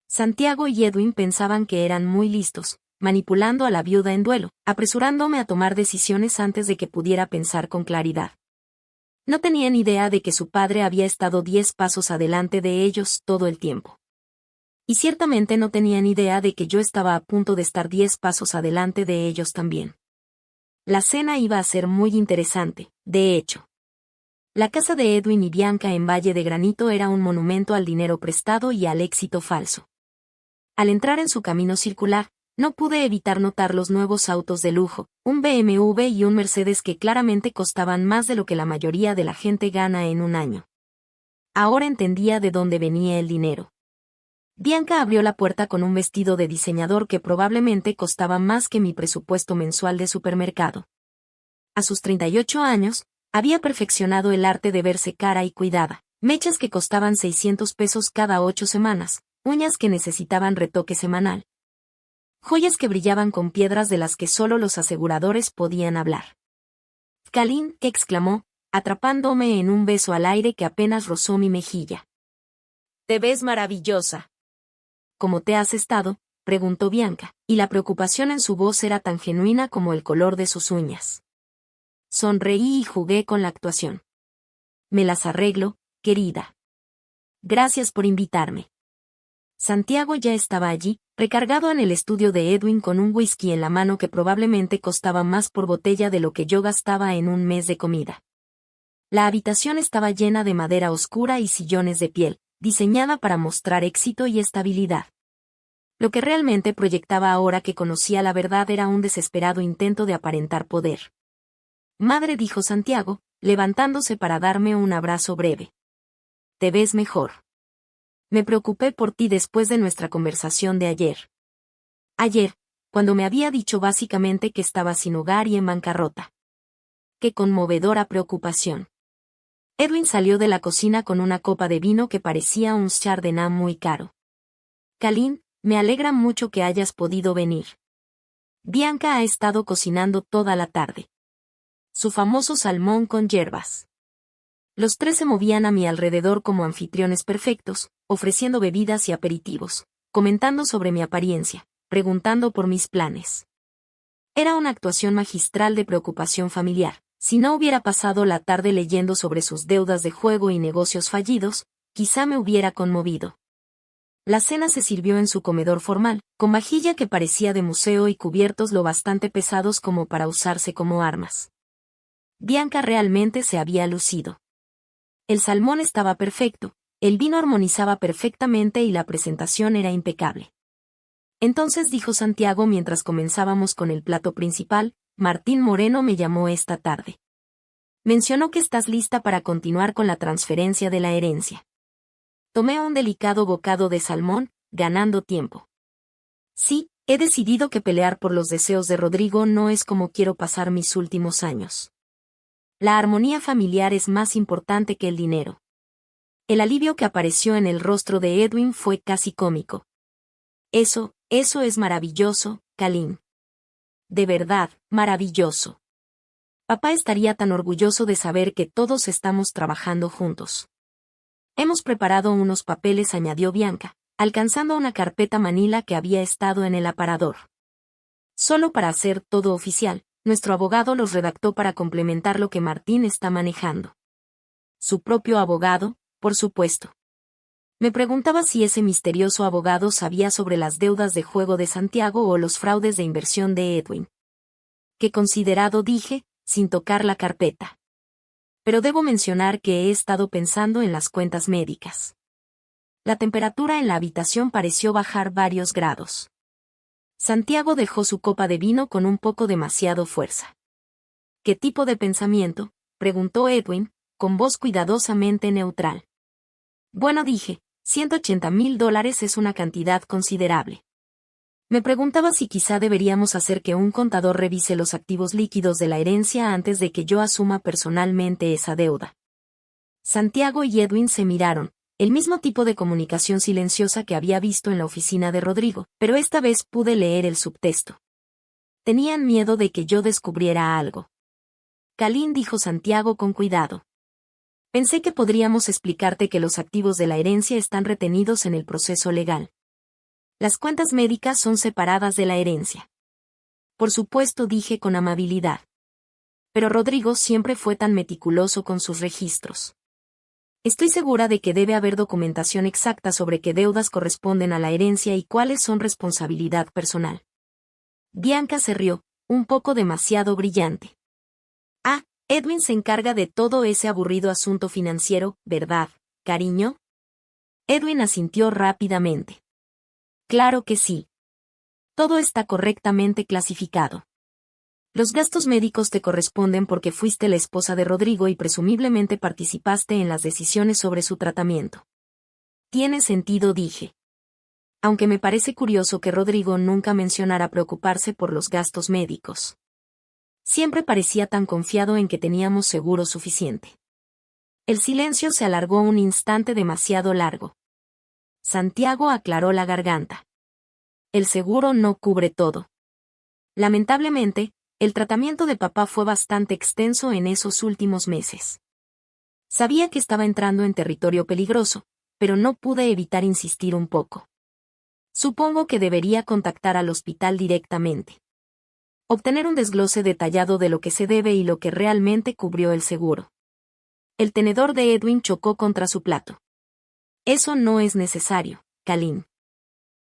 Santiago y Edwin pensaban que eran muy listos, manipulando a la viuda en duelo, apresurándome a tomar decisiones antes de que pudiera pensar con claridad. No tenían idea de que su padre había estado 10 pasos adelante de ellos todo el tiempo. Y ciertamente no tenían idea de que yo estaba a punto de estar 10 pasos adelante de ellos también. La cena iba a ser muy interesante, de hecho. La casa de Edwin y Bianca en Valle de Granito era un monumento al dinero prestado y al éxito falso. Al entrar en su camino circular, no pude evitar notar los nuevos autos de lujo, un BMW y un Mercedes que claramente costaban más de lo que la mayoría de la gente gana en un año. Ahora entendía de dónde venía el dinero. Bianca abrió la puerta con un vestido de diseñador que probablemente costaba más que mi presupuesto mensual de supermercado. A sus 38 años, había perfeccionado el arte de verse cara y cuidada, Mechas que costaban 600 pesos cada 8 semanas, uñas que necesitaban retoque semanal. Joyas que brillaban con piedras de las que solo los aseguradores podían hablar. Kalin, que exclamó, atrapándome en un beso al aire que apenas rozó mi mejilla. «Te ves maravillosa». «¿Cómo te has estado?», preguntó Bianca, y la preocupación en su voz era tan genuina como el color de sus uñas. Sonreí y jugué con la actuación. «Me las arreglo, querida. Gracias por invitarme». Santiago ya estaba allí, recargado en el estudio de Edwin con un whisky en la mano que probablemente costaba más por botella de lo que yo gastaba en un mes de comida. La habitación estaba llena de madera oscura y sillones de piel, diseñada para mostrar éxito y estabilidad. Lo que realmente proyectaba ahora que conocía la verdad era un desesperado intento de aparentar poder. «Madre», dijo Santiago, levantándose para darme un abrazo breve. «Te ves mejor. Me preocupé por ti después de nuestra conversación de ayer. Ayer, cuando me había dicho básicamente que estaba sin hogar y en bancarrota. Qué conmovedora preocupación». Edwin salió de la cocina con una copa de vino que parecía un chardonnay muy caro. «Kalin, me alegra mucho que hayas podido venir. Bianca ha estado cocinando toda la tarde. Su famoso salmón con hierbas». Los tres se movían a mi alrededor como anfitriones perfectos, ofreciendo bebidas y aperitivos, comentando sobre mi apariencia, preguntando por mis planes. Era una actuación magistral de preocupación familiar. Si no hubiera pasado la tarde leyendo sobre sus deudas de juego y negocios fallidos, quizá me hubiera conmovido. La cena se sirvió en su comedor formal, con vajilla que parecía de museo y cubiertos lo bastante pesados como para usarse como armas. Bianca realmente se había lucido. El salmón estaba perfecto, el vino armonizaba perfectamente y la presentación era impecable. Entonces, dijo Santiago mientras comenzábamos con el plato principal, «Martín Moreno me llamó esta tarde. Mencionó que estás lista para continuar con la transferencia de la herencia». Tomé un delicado bocado de salmón, ganando tiempo. «Sí, he decidido que pelear por los deseos de Rodrigo no es como quiero pasar mis últimos años. La armonía familiar es más importante que el dinero». El alivio que apareció en el rostro de Edwin fue casi cómico. Eso es maravilloso, Kalin. De verdad, maravilloso. Papá estaría tan orgulloso de saber que todos estamos trabajando juntos. Hemos preparado unos papeles, añadió Bianca, alcanzando una carpeta manila que había estado en el aparador. Solo para hacer todo oficial, nuestro abogado los redactó para complementar lo que Martín está manejando. Su propio abogado, por supuesto. Me preguntaba si ese misterioso abogado sabía sobre las deudas de juego de Santiago o los fraudes de inversión de Edwin. «Qué considerado», dije, sin tocar la carpeta. «Pero debo mencionar que he estado pensando en las cuentas médicas». La temperatura en la habitación pareció bajar varios grados. Santiago dejó su copa de vino con un poco demasiado fuerza. «¿Qué tipo de pensamiento?», preguntó Edwin, con voz cuidadosamente neutral. «Bueno», dije, $180,000 es una cantidad considerable. Me preguntaba si quizá deberíamos hacer que un contador revise los activos líquidos de la herencia antes de que yo asuma personalmente esa deuda. Santiago y Edwin se miraron, el mismo tipo de comunicación silenciosa que había visto en la oficina de Rodrigo, pero esta vez pude leer el subtexto. Tenían miedo de que yo descubriera algo. «Kalin», dijo Santiago con cuidado. «Pensé que podríamos explicarte que los activos de la herencia están retenidos en el proceso legal. Las cuentas médicas son separadas de la herencia». «Por supuesto», dije con amabilidad. «Pero Rodrigo siempre fue tan meticuloso con sus registros. Estoy segura de que debe haber documentación exacta sobre qué deudas corresponden a la herencia y cuáles son responsabilidad personal». Bianca se rió, un poco demasiado brillante. «Ah, Edwin se encarga de todo ese aburrido asunto financiero, ¿verdad, cariño?» Edwin asintió rápidamente. «Claro que sí. Todo está correctamente clasificado. Los gastos médicos te corresponden porque fuiste la esposa de Rodrigo y presumiblemente participaste en las decisiones sobre su tratamiento». «Tiene sentido», dije. Aunque me parece curioso que Rodrigo nunca mencionara preocuparse por los gastos médicos. Siempre parecía tan confiado en que teníamos seguro suficiente. El silencio se alargó un instante demasiado largo. Santiago aclaró la garganta. El seguro no cubre todo. Lamentablemente, el tratamiento de papá fue bastante extenso en esos últimos meses. Sabía que estaba entrando en territorio peligroso, pero no pude evitar insistir un poco. Supongo que debería contactar al hospital directamente. Obtener un desglose detallado de lo que se debe y lo que realmente cubrió el seguro. El tenedor de Edwin chocó contra su plato. Eso no es necesario, Kalin.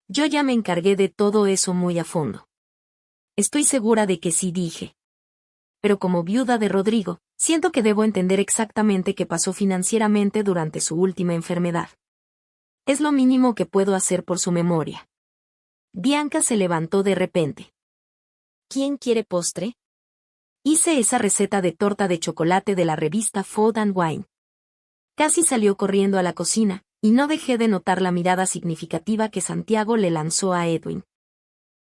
Yo ya me encargué de todo eso muy a fondo. Estoy segura de que sí, dije. Pero como viuda de Rodrigo, siento que debo entender exactamente qué pasó financieramente durante su última enfermedad. Es lo mínimo que puedo hacer por su memoria. Bianca se levantó de repente. ¿Quién quiere postre? Hice esa receta de torta de chocolate de la revista Food and Wine. Casi salió corriendo a la cocina, y no dejé de notar la mirada significativa que Santiago le lanzó a Edwin.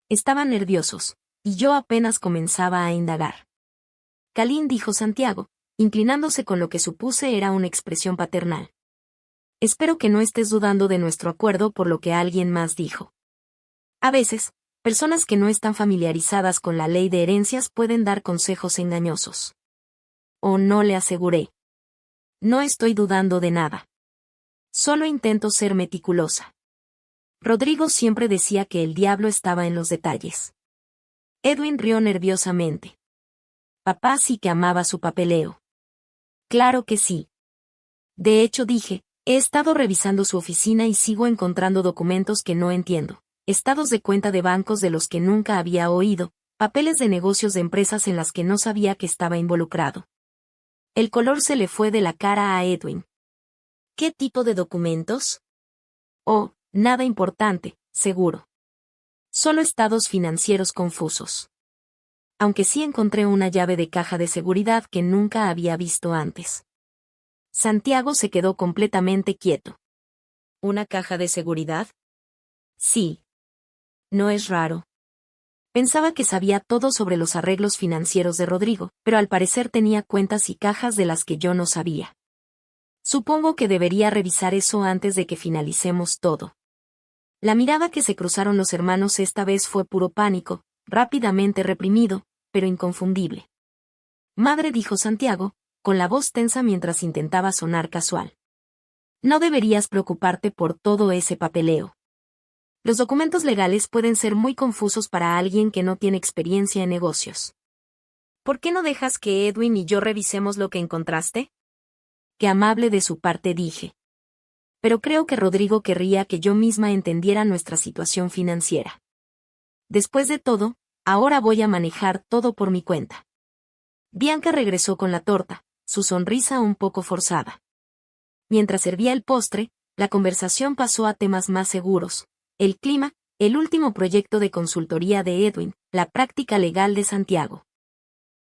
Estaban nerviosos, y yo apenas comenzaba a indagar. Kalin, dijo Santiago, inclinándose con lo que supuse era una expresión paternal. Espero que no estés dudando de nuestro acuerdo por lo que alguien más dijo. A veces, personas que no están familiarizadas con la ley de herencias pueden dar consejos engañosos. O no, le aseguré. No estoy dudando de nada. Solo intento ser meticulosa. Rodrigo siempre decía que el diablo estaba en los detalles. Edwin rió nerviosamente. Papá sí que amaba su papeleo. Claro que sí. De hecho, dije, he estado revisando su oficina y sigo encontrando documentos que no entiendo. Estados de cuenta de bancos de los que nunca había oído, papeles de negocios de empresas en las que no sabía que estaba involucrado. El color se le fue de la cara a Edwin. ¿Qué tipo de documentos? Oh, nada importante, seguro. Solo estados financieros confusos. Aunque sí encontré una llave de caja de seguridad que nunca había visto antes. Santiago se quedó completamente quieto. ¿Una caja de seguridad? Sí. No es raro. Pensaba que sabía todo sobre los arreglos financieros de Rodrigo, pero al parecer tenía cuentas y cajas de las que yo no sabía. Supongo que debería revisar eso antes de que finalicemos todo. La mirada que se cruzaron los hermanos esta vez fue puro pánico, rápidamente reprimido, pero inconfundible. Madre, dijo Santiago, con la voz tensa mientras intentaba sonar casual. No deberías preocuparte por todo ese papeleo. Los documentos legales pueden ser muy confusos para alguien que no tiene experiencia en negocios. ¿Por qué no dejas que Edwin y yo revisemos lo que encontraste? Qué amable de su parte, dije. Pero creo que Rodrigo querría que yo misma entendiera nuestra situación financiera. Después de todo, ahora voy a manejar todo por mi cuenta. Bianca regresó con la torta, su sonrisa un poco forzada. Mientras servía el postre, la conversación pasó a temas más seguros. El clima, el último proyecto de consultoría de Edwin, la práctica legal de Santiago.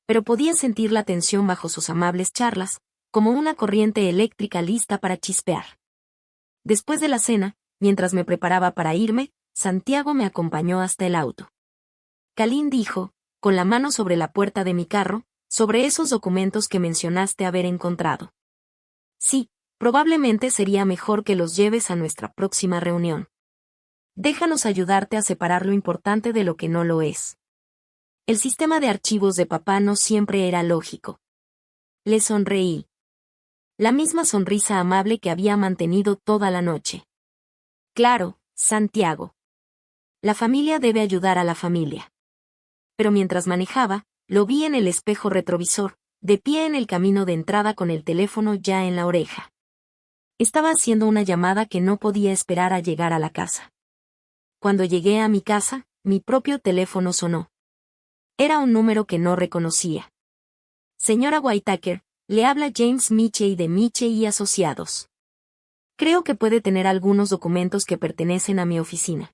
Pero podía sentir la tensión bajo sus amables charlas, como una corriente eléctrica lista para chispear. Después de la cena, mientras me preparaba para irme, Santiago me acompañó hasta el auto. Kalin, dijo, con la mano sobre la puerta de mi carro, sobre esos documentos que mencionaste haber encontrado. Sí, probablemente sería mejor que los lleves a nuestra próxima reunión. Déjanos ayudarte a separar lo importante de lo que no lo es. El sistema de archivos de papá no siempre era lógico. Le sonreí. La misma sonrisa amable que había mantenido toda la noche. Claro, Santiago. La familia debe ayudar a la familia. Pero mientras manejaba, lo vi en el espejo retrovisor, de pie en el camino de entrada con el teléfono ya en la oreja. Estaba haciendo una llamada que no podía esperar a llegar a la casa. Cuando llegué a mi casa, mi propio teléfono sonó. Era un número que no reconocía. Señora Whitaker, le habla James Michey de Michey y Asociados. Creo que puede tener algunos documentos que pertenecen a mi oficina.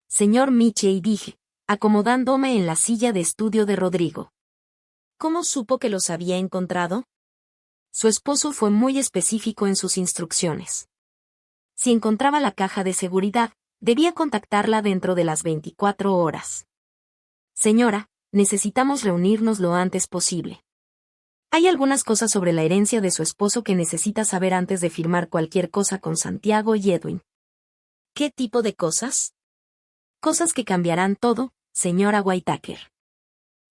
Señor Michey, dije, acomodándome en la silla de estudio de Rodrigo. ¿Cómo supo que los había encontrado? Su esposo fue muy específico en sus instrucciones. Si encontraba la caja de seguridad, debía contactarla dentro de las 24 horas. Señora, necesitamos reunirnos lo antes posible. Hay algunas cosas sobre la herencia de su esposo que necesita saber antes de firmar cualquier cosa con Santiago y Edwin. ¿Qué tipo de cosas? Cosas que cambiarán todo, señora Whittaker.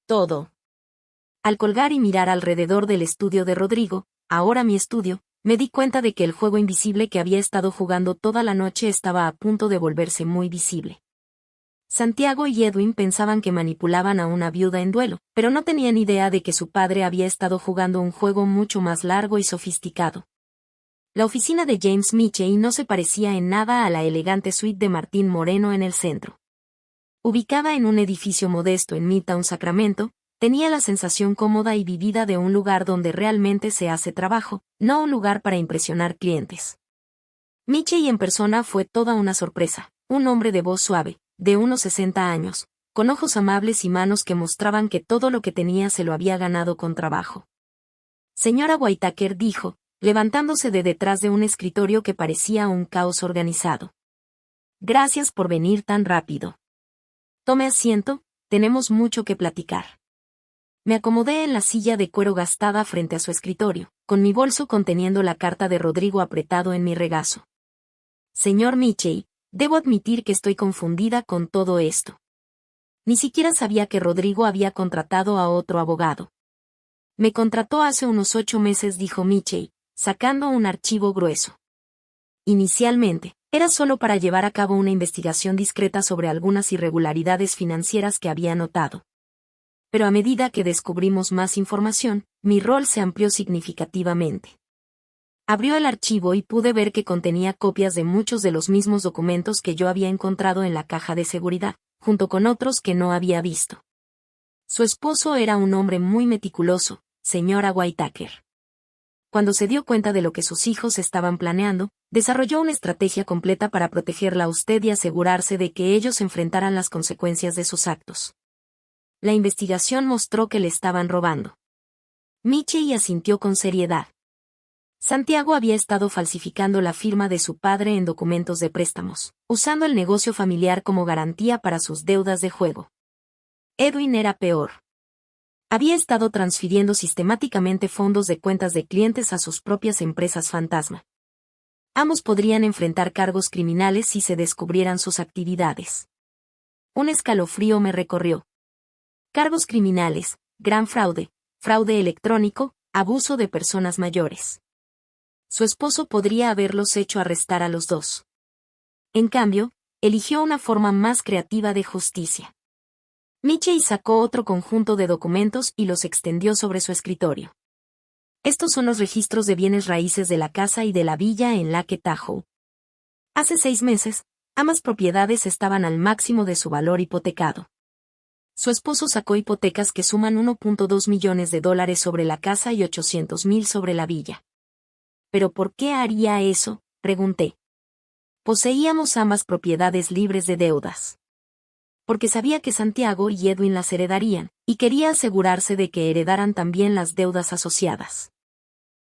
Todo. Al colgar y mirar alrededor del estudio de Rodrigo, ahora mi estudio, me di cuenta de que el juego invisible que había estado jugando toda la noche estaba a punto de volverse muy visible. Santiago y Edwin pensaban que manipulaban a una viuda en duelo, pero no tenían idea de que su padre había estado jugando un juego mucho más largo y sofisticado. La oficina de James Michey no se parecía en nada a la elegante suite de Martín Moreno en el centro. Ubicada en un edificio modesto en Midtown, Sacramento, tenía la sensación cómoda y vivida de un lugar donde realmente se hace trabajo, no un lugar para impresionar clientes. Michey en persona fue toda una sorpresa, un hombre de voz suave, de unos 60 años, con ojos amables y manos que mostraban que todo lo que tenía se lo había ganado con trabajo. Señora Whittaker, dijo, levantándose de detrás de un escritorio que parecía un caos organizado. Gracias por venir tan rápido. Tome asiento, tenemos mucho que platicar. Me acomodé en la silla de cuero gastada frente a su escritorio, con mi bolso conteniendo la carta de Rodrigo apretado en mi regazo. Señor Michey, debo admitir que estoy confundida con todo esto. Ni siquiera sabía que Rodrigo había contratado a otro abogado. Me contrató hace unos 8 meses, dijo Michey, sacando un archivo grueso. Inicialmente, era solo para llevar a cabo una investigación discreta sobre algunas irregularidades financieras que había notado. Pero a medida que descubrimos más información, mi rol se amplió significativamente. Abrió el archivo y pude ver que contenía copias de muchos de los mismos documentos que yo había encontrado en la caja de seguridad, junto con otros que no había visto. Su esposo era un hombre muy meticuloso, señora Whittaker. Cuando se dio cuenta de lo que sus hijos estaban planeando, desarrolló una estrategia completa para protegerla a usted y asegurarse de que ellos enfrentaran las consecuencias de sus actos. La investigación mostró que le estaban robando. Michey asintió con seriedad. Santiago había estado falsificando la firma de su padre en documentos de préstamos, usando el negocio familiar como garantía para sus deudas de juego. Edwin era peor. Había estado transfiriendo sistemáticamente fondos de cuentas de clientes a sus propias empresas fantasma. Ambos podrían enfrentar cargos criminales si se descubrieran sus actividades. Un escalofrío me recorrió. Cargos criminales, gran fraude, fraude electrónico, abuso de personas mayores. Su esposo podría haberlos hecho arrestar a los dos. En cambio, eligió una forma más creativa de justicia. Michey sacó otro conjunto de documentos y los extendió sobre su escritorio. Estos son los registros de bienes raíces de la casa y de la villa en Lake Tahoe. Hace 6 meses, ambas propiedades estaban al máximo de su valor hipotecado. Su esposo sacó hipotecas que suman $1.2 millones sobre la casa y $800,000 sobre la villa. ¿Pero por qué haría eso?, pregunté. Poseíamos ambas propiedades libres de deudas. Porque sabía que Santiago y Edwin las heredarían, y quería asegurarse de que heredaran también las deudas asociadas.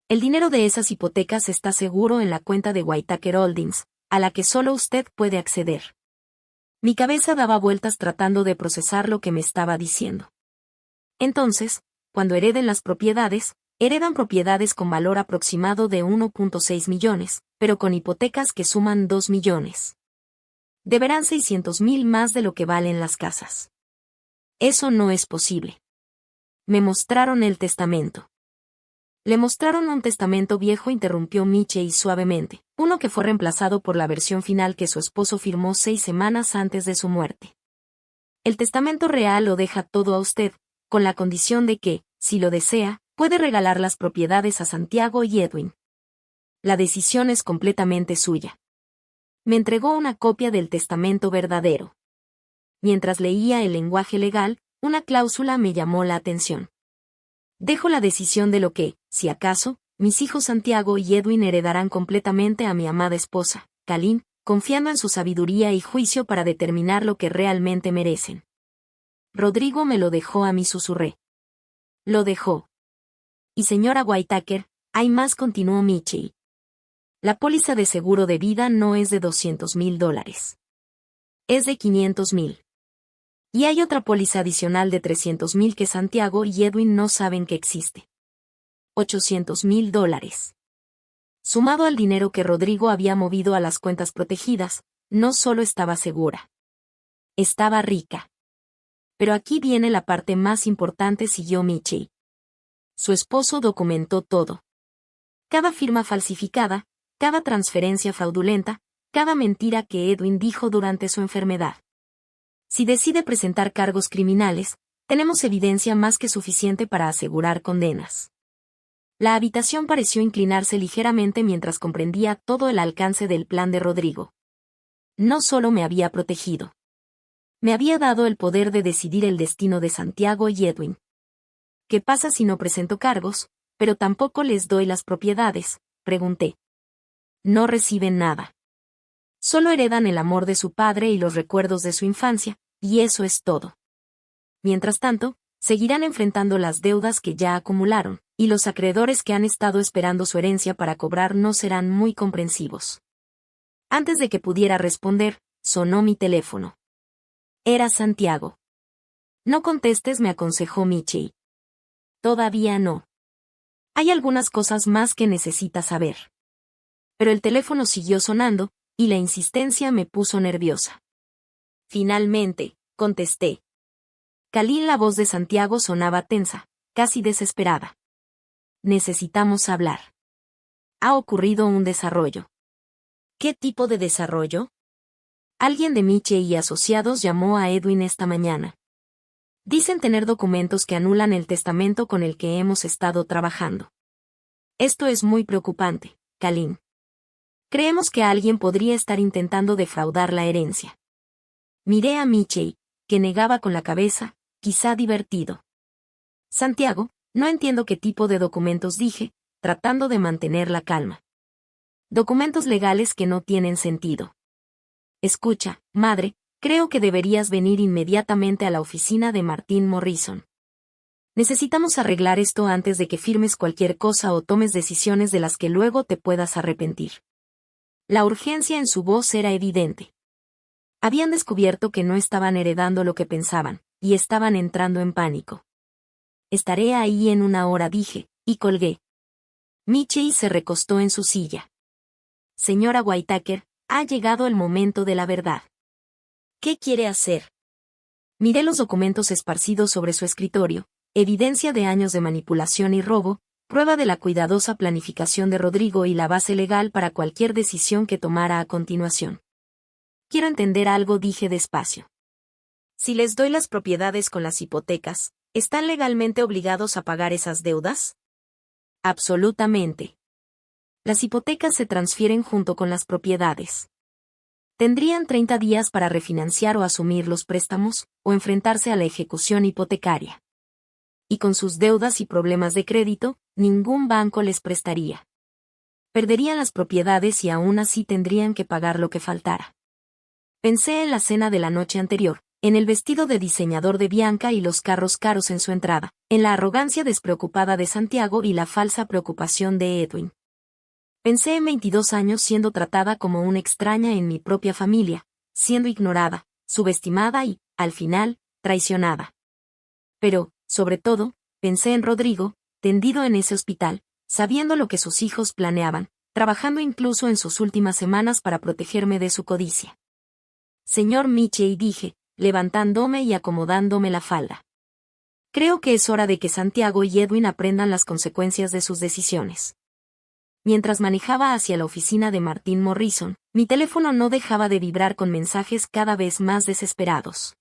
El dinero de esas hipotecas está seguro en la cuenta de Whittaker Holdings, a la que solo usted puede acceder. Mi cabeza daba vueltas tratando de procesar lo que me estaba diciendo. Entonces, cuando hereden las propiedades, heredan propiedades con valor aproximado de 1.6 millones, pero con hipotecas que suman 2 millones. Deberán 600,000 más de lo que valen las casas. Eso no es posible. Me mostraron el testamento. Le mostraron un testamento viejo, interrumpió Michey suavemente, uno que fue reemplazado por la versión final que su esposo firmó 6 semanas antes de su muerte. El testamento real lo deja todo a usted, con la condición de que, si lo desea, puede regalar las propiedades a Santiago y Edwin. La decisión es completamente suya. Me entregó una copia del testamento verdadero. Mientras leía el lenguaje legal, una cláusula me llamó la atención. Dejo la decisión de lo que, si acaso, mis hijos Santiago y Edwin heredarán completamente a mi amada esposa, Kalin, confiando en su sabiduría y juicio para determinar lo que realmente merecen. Rodrigo me lo dejó a mí, susurré. Lo dejó. Y señora Whittaker, hay más, continuó Michey. La póliza de seguro de vida no es de $200,000. Es de $500,000. Y hay otra póliza adicional de $300,000 que Santiago y Edwin no saben que existe. $800,000. Sumado al dinero que Rodrigo había movido a las cuentas protegidas, no solo estaba segura. Estaba rica. Pero aquí viene la parte más importante, siguió Michelle. Su esposo documentó todo. Cada firma falsificada, cada transferencia fraudulenta, cada mentira que Edwin dijo durante su enfermedad. Si decide presentar cargos criminales, tenemos evidencia más que suficiente para asegurar condenas. La habitación pareció inclinarse ligeramente mientras comprendía todo el alcance del plan de Rodrigo. No solo me había protegido. Me había dado el poder de decidir el destino de Santiago y Edwin. ¿Qué pasa si no presento cargos, pero tampoco les doy las propiedades?, pregunté. No reciben nada. Solo heredan el amor de su padre y los recuerdos de su infancia, y eso es todo. Mientras tanto, seguirán enfrentando las deudas que ya acumularon, y los acreedores que han estado esperando su herencia para cobrar no serán muy comprensivos. Antes de que pudiera responder, sonó mi teléfono. Era Santiago. No contestes, me aconsejó Michelle. Todavía no. Hay algunas cosas más que necesitas saber. Pero el teléfono siguió sonando, y la insistencia me puso nerviosa. Finalmente, contesté. Khalil, la voz de Santiago sonaba tensa, casi desesperada. Necesitamos hablar. Ha ocurrido un desarrollo. ¿Qué tipo de desarrollo? Alguien de Miche y Asociados llamó a Edwin esta mañana. Dicen tener documentos que anulan el testamento con el que hemos estado trabajando. Esto es muy preocupante, Khalil. Creemos que alguien podría estar intentando defraudar la herencia. Miré a Miche, que negaba con la cabeza, quizá divertido. Santiago, no entiendo qué tipo de documentos, dije, tratando de mantener la calma. Documentos legales que no tienen sentido. Escucha, madre, creo que deberías venir inmediatamente a la oficina de Martin Morrison. Necesitamos arreglar esto antes de que firmes cualquier cosa o tomes decisiones de las que luego te puedas arrepentir. La urgencia en su voz era evidente. Habían descubierto que no estaban heredando lo que pensaban, y estaban entrando en pánico. Estaré ahí en 1 hora, dije, y colgué. Michelle se recostó en su silla. Señora Whitaker, ha llegado el momento de la verdad. ¿Qué quiere hacer? Miré los documentos esparcidos sobre su escritorio, evidencia de años de manipulación y robo, prueba de la cuidadosa planificación de Rodrigo y la base legal para cualquier decisión que tomara a continuación. Quiero entender algo, dije despacio. Si les doy las propiedades con las hipotecas, ¿están legalmente obligados a pagar esas deudas? Absolutamente. Las hipotecas se transfieren junto con las propiedades. Tendrían 30 días para refinanciar o asumir los préstamos, o enfrentarse a la ejecución hipotecaria. Y con sus deudas y problemas de crédito, ningún banco les prestaría. Perderían las propiedades y aún así tendrían que pagar lo que faltara. Pensé en la cena de la noche anterior, en el vestido de diseñador de Bianca y los carros caros en su entrada, en la arrogancia despreocupada de Santiago y la falsa preocupación de Edwin. Pensé en 22 años siendo tratada como una extraña en mi propia familia, siendo ignorada, subestimada y, al final, traicionada. Pero, sobre todo, pensé en Rodrigo, tendido en ese hospital, sabiendo lo que sus hijos planeaban, trabajando incluso en sus últimas semanas para protegerme de su codicia. Señor Michelle, dije, levantándome y acomodándome la falda. Creo que es hora de que Santiago y Edwin aprendan las consecuencias de sus decisiones. Mientras manejaba hacia la oficina de Martin Morrison, mi teléfono no dejaba de vibrar con mensajes cada vez más desesperados.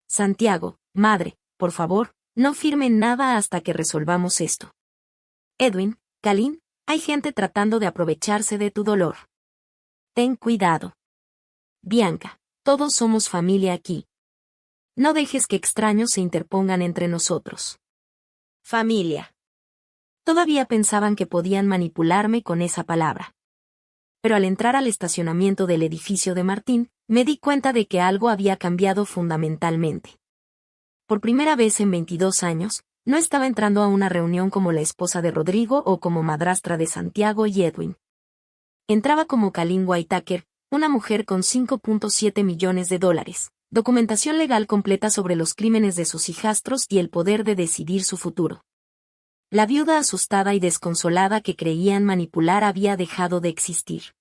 Santiago, madre, por favor, no firmen nada hasta que resolvamos esto. Edwin, Khalil, hay gente tratando de aprovecharse de tu dolor. Ten cuidado. Bianca, todos somos familia aquí. No dejes que extraños se interpongan entre nosotros. Familia. Todavía pensaban que podían manipularme con esa palabra. Pero al entrar al estacionamiento del edificio de Martín, me di cuenta de que algo había cambiado fundamentalmente. Por primera vez en 22 años, no estaba entrando a una reunión como la esposa de Rodrigo o como madrastra de Santiago y Edwin. Entraba como Khalil Whitaker, una mujer con $5.7 millones, documentación legal completa sobre los crímenes de sus hijastros y el poder de decidir su futuro. La viuda asustada y desconsolada que creían manipular había dejado de existir.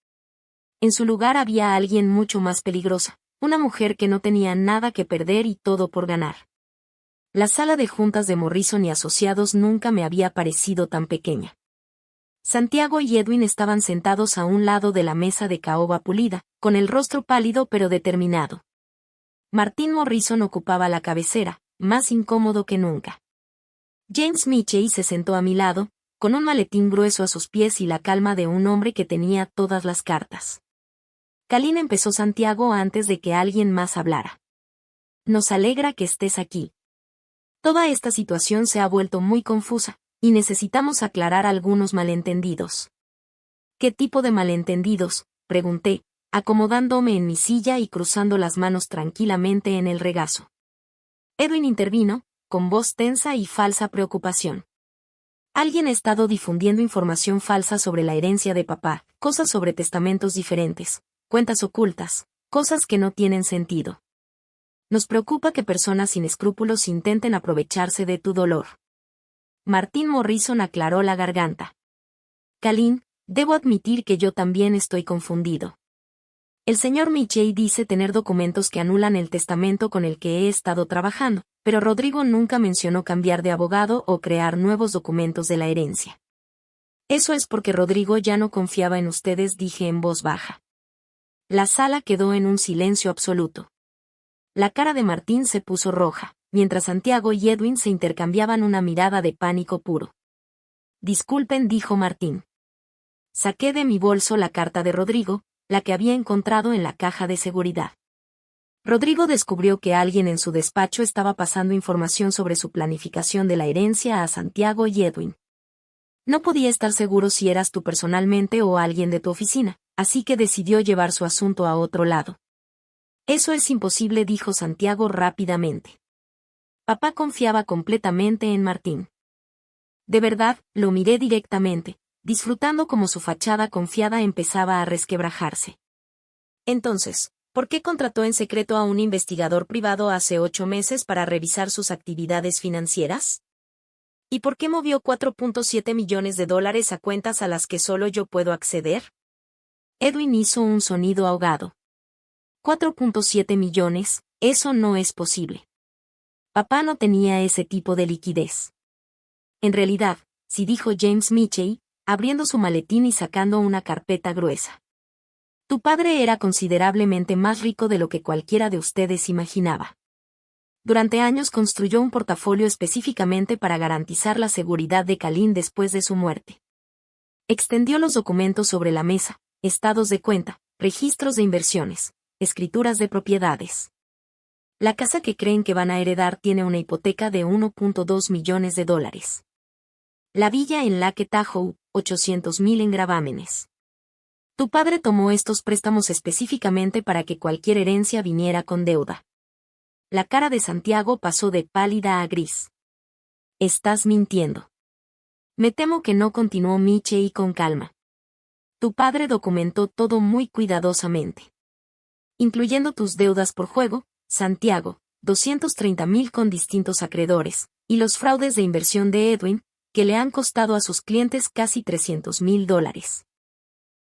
En su lugar había alguien mucho más peligrosa, una mujer que no tenía nada que perder y todo por ganar. La sala de juntas de Morrison y Asociados nunca me había parecido tan pequeña. Santiago y Edwin estaban sentados a un lado de la mesa de caoba pulida, con el rostro pálido pero determinado. Martin Morrison ocupaba la cabecera, más incómodo que nunca. James Mitchell se sentó a mi lado, con un maletín grueso a sus pies y la calma de un hombre que tenía todas las cartas. Kalin, empezó Santiago antes de que alguien más hablara. Nos alegra que estés aquí. Toda esta situación se ha vuelto muy confusa, y necesitamos aclarar algunos malentendidos. ¿Qué tipo de malentendidos?, pregunté, acomodándome en mi silla y cruzando las manos tranquilamente en el regazo. Edwin intervino, con voz tensa y falsa preocupación. Alguien ha estado difundiendo información falsa sobre la herencia de papá, cosas sobre testamentos diferentes, cuentas ocultas, cosas que no tienen sentido. Nos preocupa que personas sin escrúpulos intenten aprovecharse de tu dolor. Martin Morrison aclaró la garganta. Kalin, debo admitir que yo también estoy confundido. El señor Mitchell dice tener documentos que anulan el testamento con el que he estado trabajando, pero Rodrigo nunca mencionó cambiar de abogado o crear nuevos documentos de la herencia. Eso es porque Rodrigo ya no confiaba en ustedes, dije en voz baja. La sala quedó en un silencio absoluto. La cara de Martín se puso roja, mientras Santiago y Edwin se intercambiaban una mirada de pánico puro. Disculpen, dijo Martín. Saqué de mi bolso la carta de Rodrigo, la que había encontrado en la caja de seguridad. Rodrigo descubrió que alguien en su despacho estaba pasando información sobre su planificación de la herencia a Santiago y Edwin. No podía estar seguro si eras tú personalmente o alguien de tu oficina, así que decidió llevar su asunto a otro lado. Eso es imposible, dijo Santiago rápidamente. Papá confiaba completamente en Martín. De verdad, lo miré directamente, disfrutando como su fachada confiada empezaba a resquebrajarse. Entonces, ¿por qué contrató en secreto a un investigador privado hace 8 meses para revisar sus actividades financieras? ¿Y por qué movió $4.7 millones a cuentas a las que solo yo puedo acceder? Edwin hizo un sonido ahogado. 4.7 millones, eso no es posible. Papá no tenía ese tipo de liquidez. En realidad, sí, dijo James Mitchell, abriendo su maletín y sacando una carpeta gruesa. Tu padre era considerablemente más rico de lo que cualquiera de ustedes imaginaba. Durante años construyó un portafolio específicamente para garantizar la seguridad de Kalin después de su muerte. Extendió los documentos sobre la mesa, estados de cuenta, registros de inversiones, escrituras de propiedades. La casa que creen que van a heredar tiene una hipoteca de $1.2 millones. La villa en Lake Tahoe, 800,000 en gravámenes. Tu padre tomó estos préstamos específicamente para que cualquier herencia viniera con deuda. La cara de Santiago pasó de pálida a gris. Estás mintiendo. Me temo que no, continuó Mitchell con calma. Tu padre documentó todo muy cuidadosamente. Incluyendo tus deudas por juego, Santiago, 230,000 con distintos acreedores, y los fraudes de inversión de Edwin, que le han costado a sus clientes casi $300,000.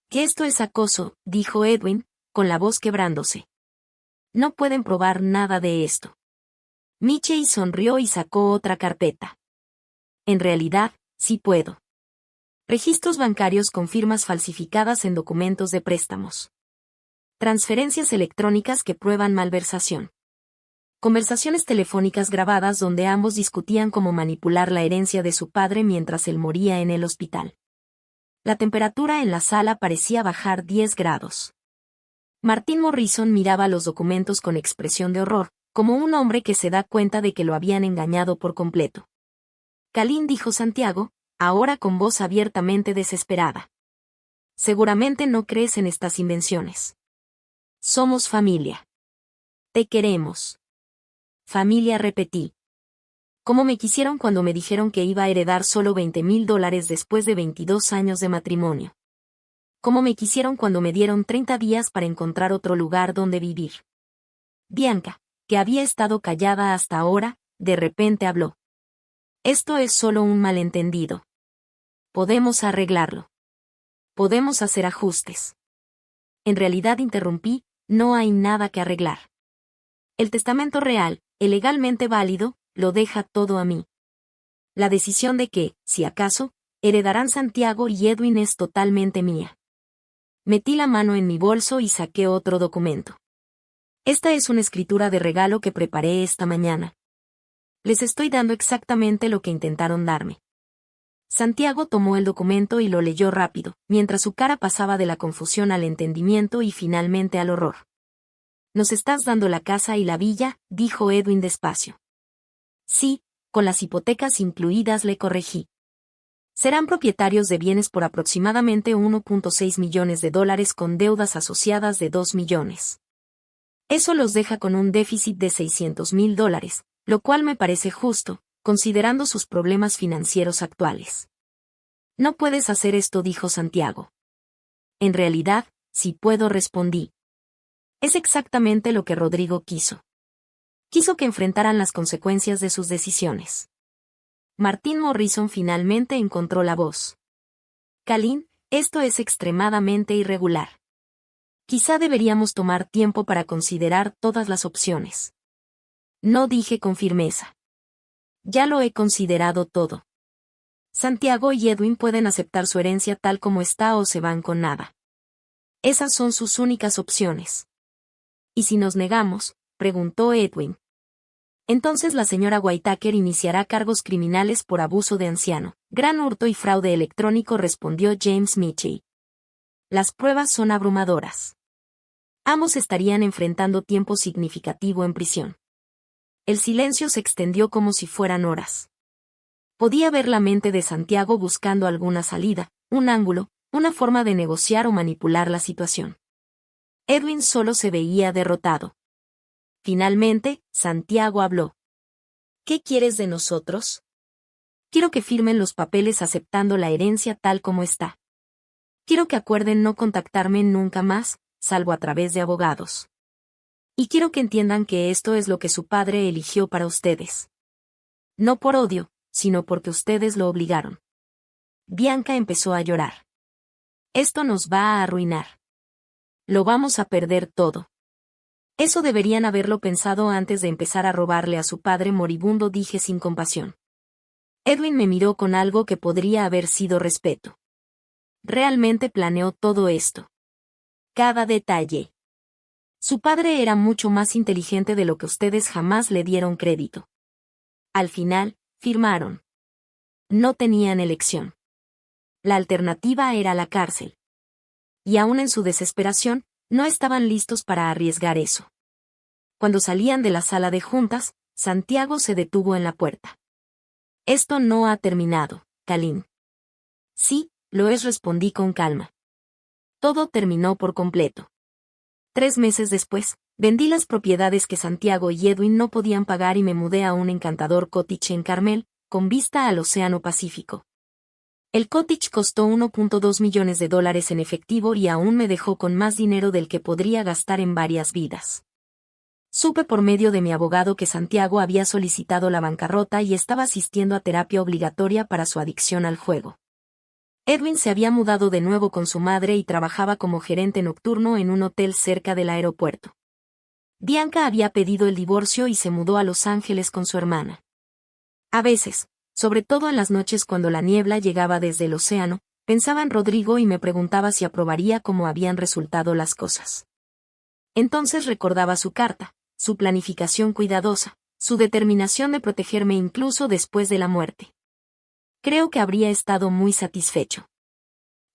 Que esto es acoso, dijo Edwin, con la voz quebrándose. No pueden probar nada de esto. Mitchell sonrió y sacó otra carpeta. En realidad, sí puedo. Registros bancarios con firmas falsificadas en documentos de préstamos. Transferencias electrónicas que prueban malversación. Conversaciones telefónicas grabadas donde ambos discutían cómo manipular la herencia de su padre mientras él moría en el hospital. La temperatura en la sala parecía bajar 10 grados. Martin Morrison miraba los documentos con expresión de horror, como un hombre que se da cuenta de que lo habían engañado por completo. Kalin, dijo Santiago, ahora con voz abiertamente desesperada. Seguramente no crees en estas invenciones. Somos familia. Te queremos. Familia, repetí. ¿Cómo me quisieron cuando me dijeron que iba a heredar solo $20,000 después de 22 años de matrimonio? ¿Cómo me quisieron cuando me dieron 30 días para encontrar otro lugar donde vivir? Bianca, que había estado callada hasta ahora, de repente habló. Esto es solo un malentendido. Podemos arreglarlo. Podemos hacer ajustes. En realidad interrumpí, no hay nada que arreglar. El testamento real, el legalmente válido, lo deja todo a mí. La decisión de que, si acaso, heredarán Santiago y Edwin es totalmente mía. Metí la mano en mi bolso y saqué otro documento. Esta es una escritura de regalo que preparé esta mañana. Les estoy dando exactamente lo que intentaron darme. Santiago tomó el documento y lo leyó rápido, mientras su cara pasaba de la confusión al entendimiento y finalmente al horror. «Nos estás dando la casa y la villa», dijo Edwin despacio. «Sí, con las hipotecas incluidas», le corregí. «Serán propietarios de bienes por aproximadamente $1.6 millones con deudas asociadas de $2 millones. Eso los deja con un déficit de $600,000, lo cual me parece justo, considerando sus problemas financieros actuales». «No puedes hacer esto», dijo Santiago. «En realidad, sí puedo», respondí. «Es exactamente lo que Rodrigo quiso. Quiso que enfrentaran las consecuencias de sus decisiones». Martin Morrison finalmente encontró la voz. «Kalin, esto es extremadamente irregular. Quizá deberíamos tomar tiempo para considerar todas las opciones». No, dije con firmeza. «Ya lo he considerado todo. Santiago y Edwin pueden aceptar su herencia tal como está o se van con nada. Esas son sus únicas opciones». «¿Y si nos negamos?», preguntó Edwin. «Entonces la señora Whittaker iniciará cargos criminales por abuso de anciano, gran hurto y fraude electrónico», respondió James Michie. «Las pruebas son abrumadoras. Ambos estarían enfrentando tiempo significativo en prisión». El silencio se extendió como si fueran horas. Podía ver la mente de Santiago buscando alguna salida, un ángulo, una forma de negociar o manipular la situación. Edwin solo se veía derrotado. Finalmente, Santiago habló. «¿Qué quieres de nosotros?». «Quiero que firmen los papeles aceptando la herencia tal como está. Quiero que acuerden no contactarme nunca más, salvo a través de abogados. Y quiero que entiendan que esto es lo que su padre eligió para ustedes. No por odio, sino porque ustedes lo obligaron». Bianca empezó a llorar. «Esto nos va a arruinar. Lo vamos a perder todo». «Eso deberían haberlo pensado antes de empezar a robarle a su padre moribundo», dije sin compasión. Edwin me miró con algo que podría haber sido respeto. Realmente planeó todo esto. Cada detalle. Su padre era mucho más inteligente de lo que ustedes jamás le dieron crédito. Al final, firmaron. No tenían elección. La alternativa era la cárcel. Y aún en su desesperación, no estaban listos para arriesgar eso. Cuando salían de la sala de juntas, Santiago se detuvo en la puerta. «Esto no ha terminado, Kalin». «Sí, lo es», respondí con calma. «Todo terminó por completo. 3 meses después, vendí las propiedades que Santiago y Edwin no podían pagar y me mudé a un encantador cottage en Carmel, con vista al Océano Pacífico. El cottage costó $1.2 millones en efectivo y aún me dejó con más dinero del que podría gastar en varias vidas. Supe por medio de mi abogado que Santiago había solicitado la bancarrota y estaba asistiendo a terapia obligatoria para su adicción al juego. Edwin se había mudado de nuevo con su madre y trabajaba como gerente nocturno en un hotel cerca del aeropuerto. Bianca había pedido el divorcio y se mudó a Los Ángeles con su hermana. A veces, sobre todo en las noches cuando la niebla llegaba desde el océano, pensaba en Rodrigo y me preguntaba si aprobaría cómo habían resultado las cosas. Entonces recordaba su carta, su planificación cuidadosa, su determinación de protegerme incluso después de la muerte. Creo que habría estado muy satisfecho.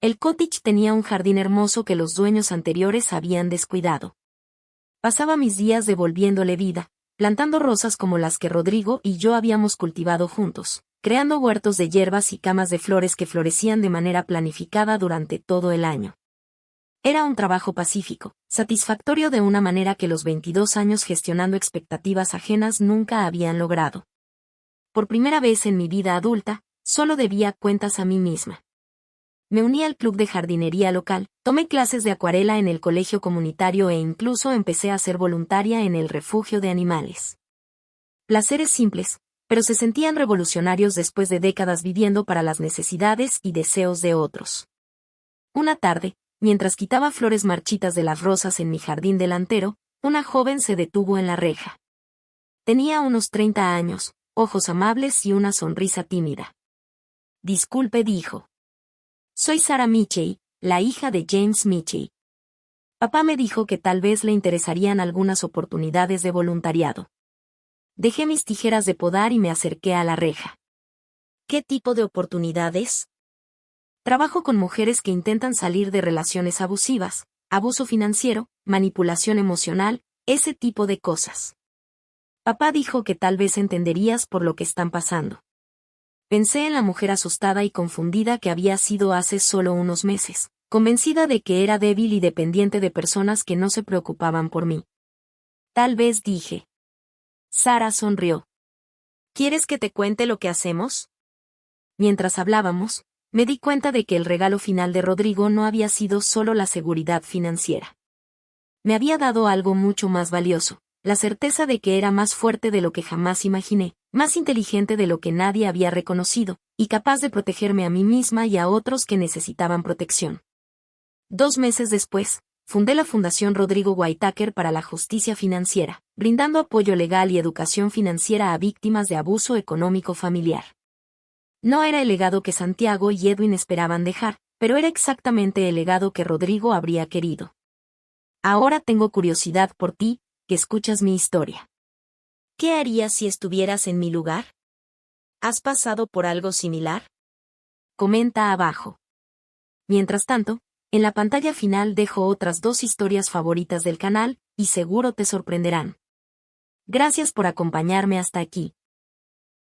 El cottage tenía un jardín hermoso que los dueños anteriores habían descuidado. Pasaba mis días devolviéndole vida, plantando rosas como las que Rodrigo y yo habíamos cultivado juntos, creando huertos de hierbas y camas de flores que florecían de manera planificada durante todo el año. Era un trabajo pacífico, satisfactorio de una manera que los 22 años gestionando expectativas ajenas nunca habían logrado. Por primera vez en mi vida adulta, solo debía cuentas a mí misma. Me uní al club de jardinería local, tomé clases de acuarela en el colegio comunitario e incluso empecé a ser voluntaria en el refugio de animales. Placeres simples, pero se sentían revolucionarios después de décadas viviendo para las necesidades y deseos de otros. Una tarde, mientras quitaba flores marchitas de las rosas en mi jardín delantero, una joven se detuvo en la reja. Tenía unos 30 años, ojos amables y una sonrisa tímida. Disculpe, dijo. Soy Sarah Mitchell, la hija de James Mitchell. Papá me dijo que tal vez le interesarían algunas oportunidades de voluntariado. Dejé mis tijeras de podar y me acerqué a la reja. ¿Qué tipo de oportunidades? Trabajo con mujeres que intentan salir de relaciones abusivas, abuso financiero, manipulación emocional, ese tipo de cosas. Papá dijo que tal vez entenderías por lo que están pasando. Pensé en la mujer asustada y confundida que había sido hace solo unos meses, convencida de que era débil y dependiente de personas que no se preocupaban por mí. Tal vez, dije. Sara sonrió. ¿Quieres que te cuente lo que hacemos? Mientras hablábamos, me di cuenta de que el regalo final de Rodrigo no había sido solo la seguridad financiera. Me había dado algo mucho más valioso, la certeza de que era más fuerte de lo que jamás imaginé, más inteligente de lo que nadie había reconocido, y capaz de protegerme a mí misma y a otros que necesitaban protección. 2 meses después, fundé la Fundación Rodrigo Whitaker para la Justicia Financiera, brindando apoyo legal y educación financiera a víctimas de abuso económico familiar. No era el legado que Santiago y Edwin esperaban dejar, pero era exactamente el legado que Rodrigo habría querido. Ahora tengo curiosidad por ti, que escuchas mi historia. ¿Qué harías si estuvieras en mi lugar? ¿Has pasado por algo similar? Comenta abajo. Mientras tanto, en la pantalla final dejo otras 2 historias favoritas del canal, y seguro te sorprenderán. Gracias por acompañarme hasta aquí.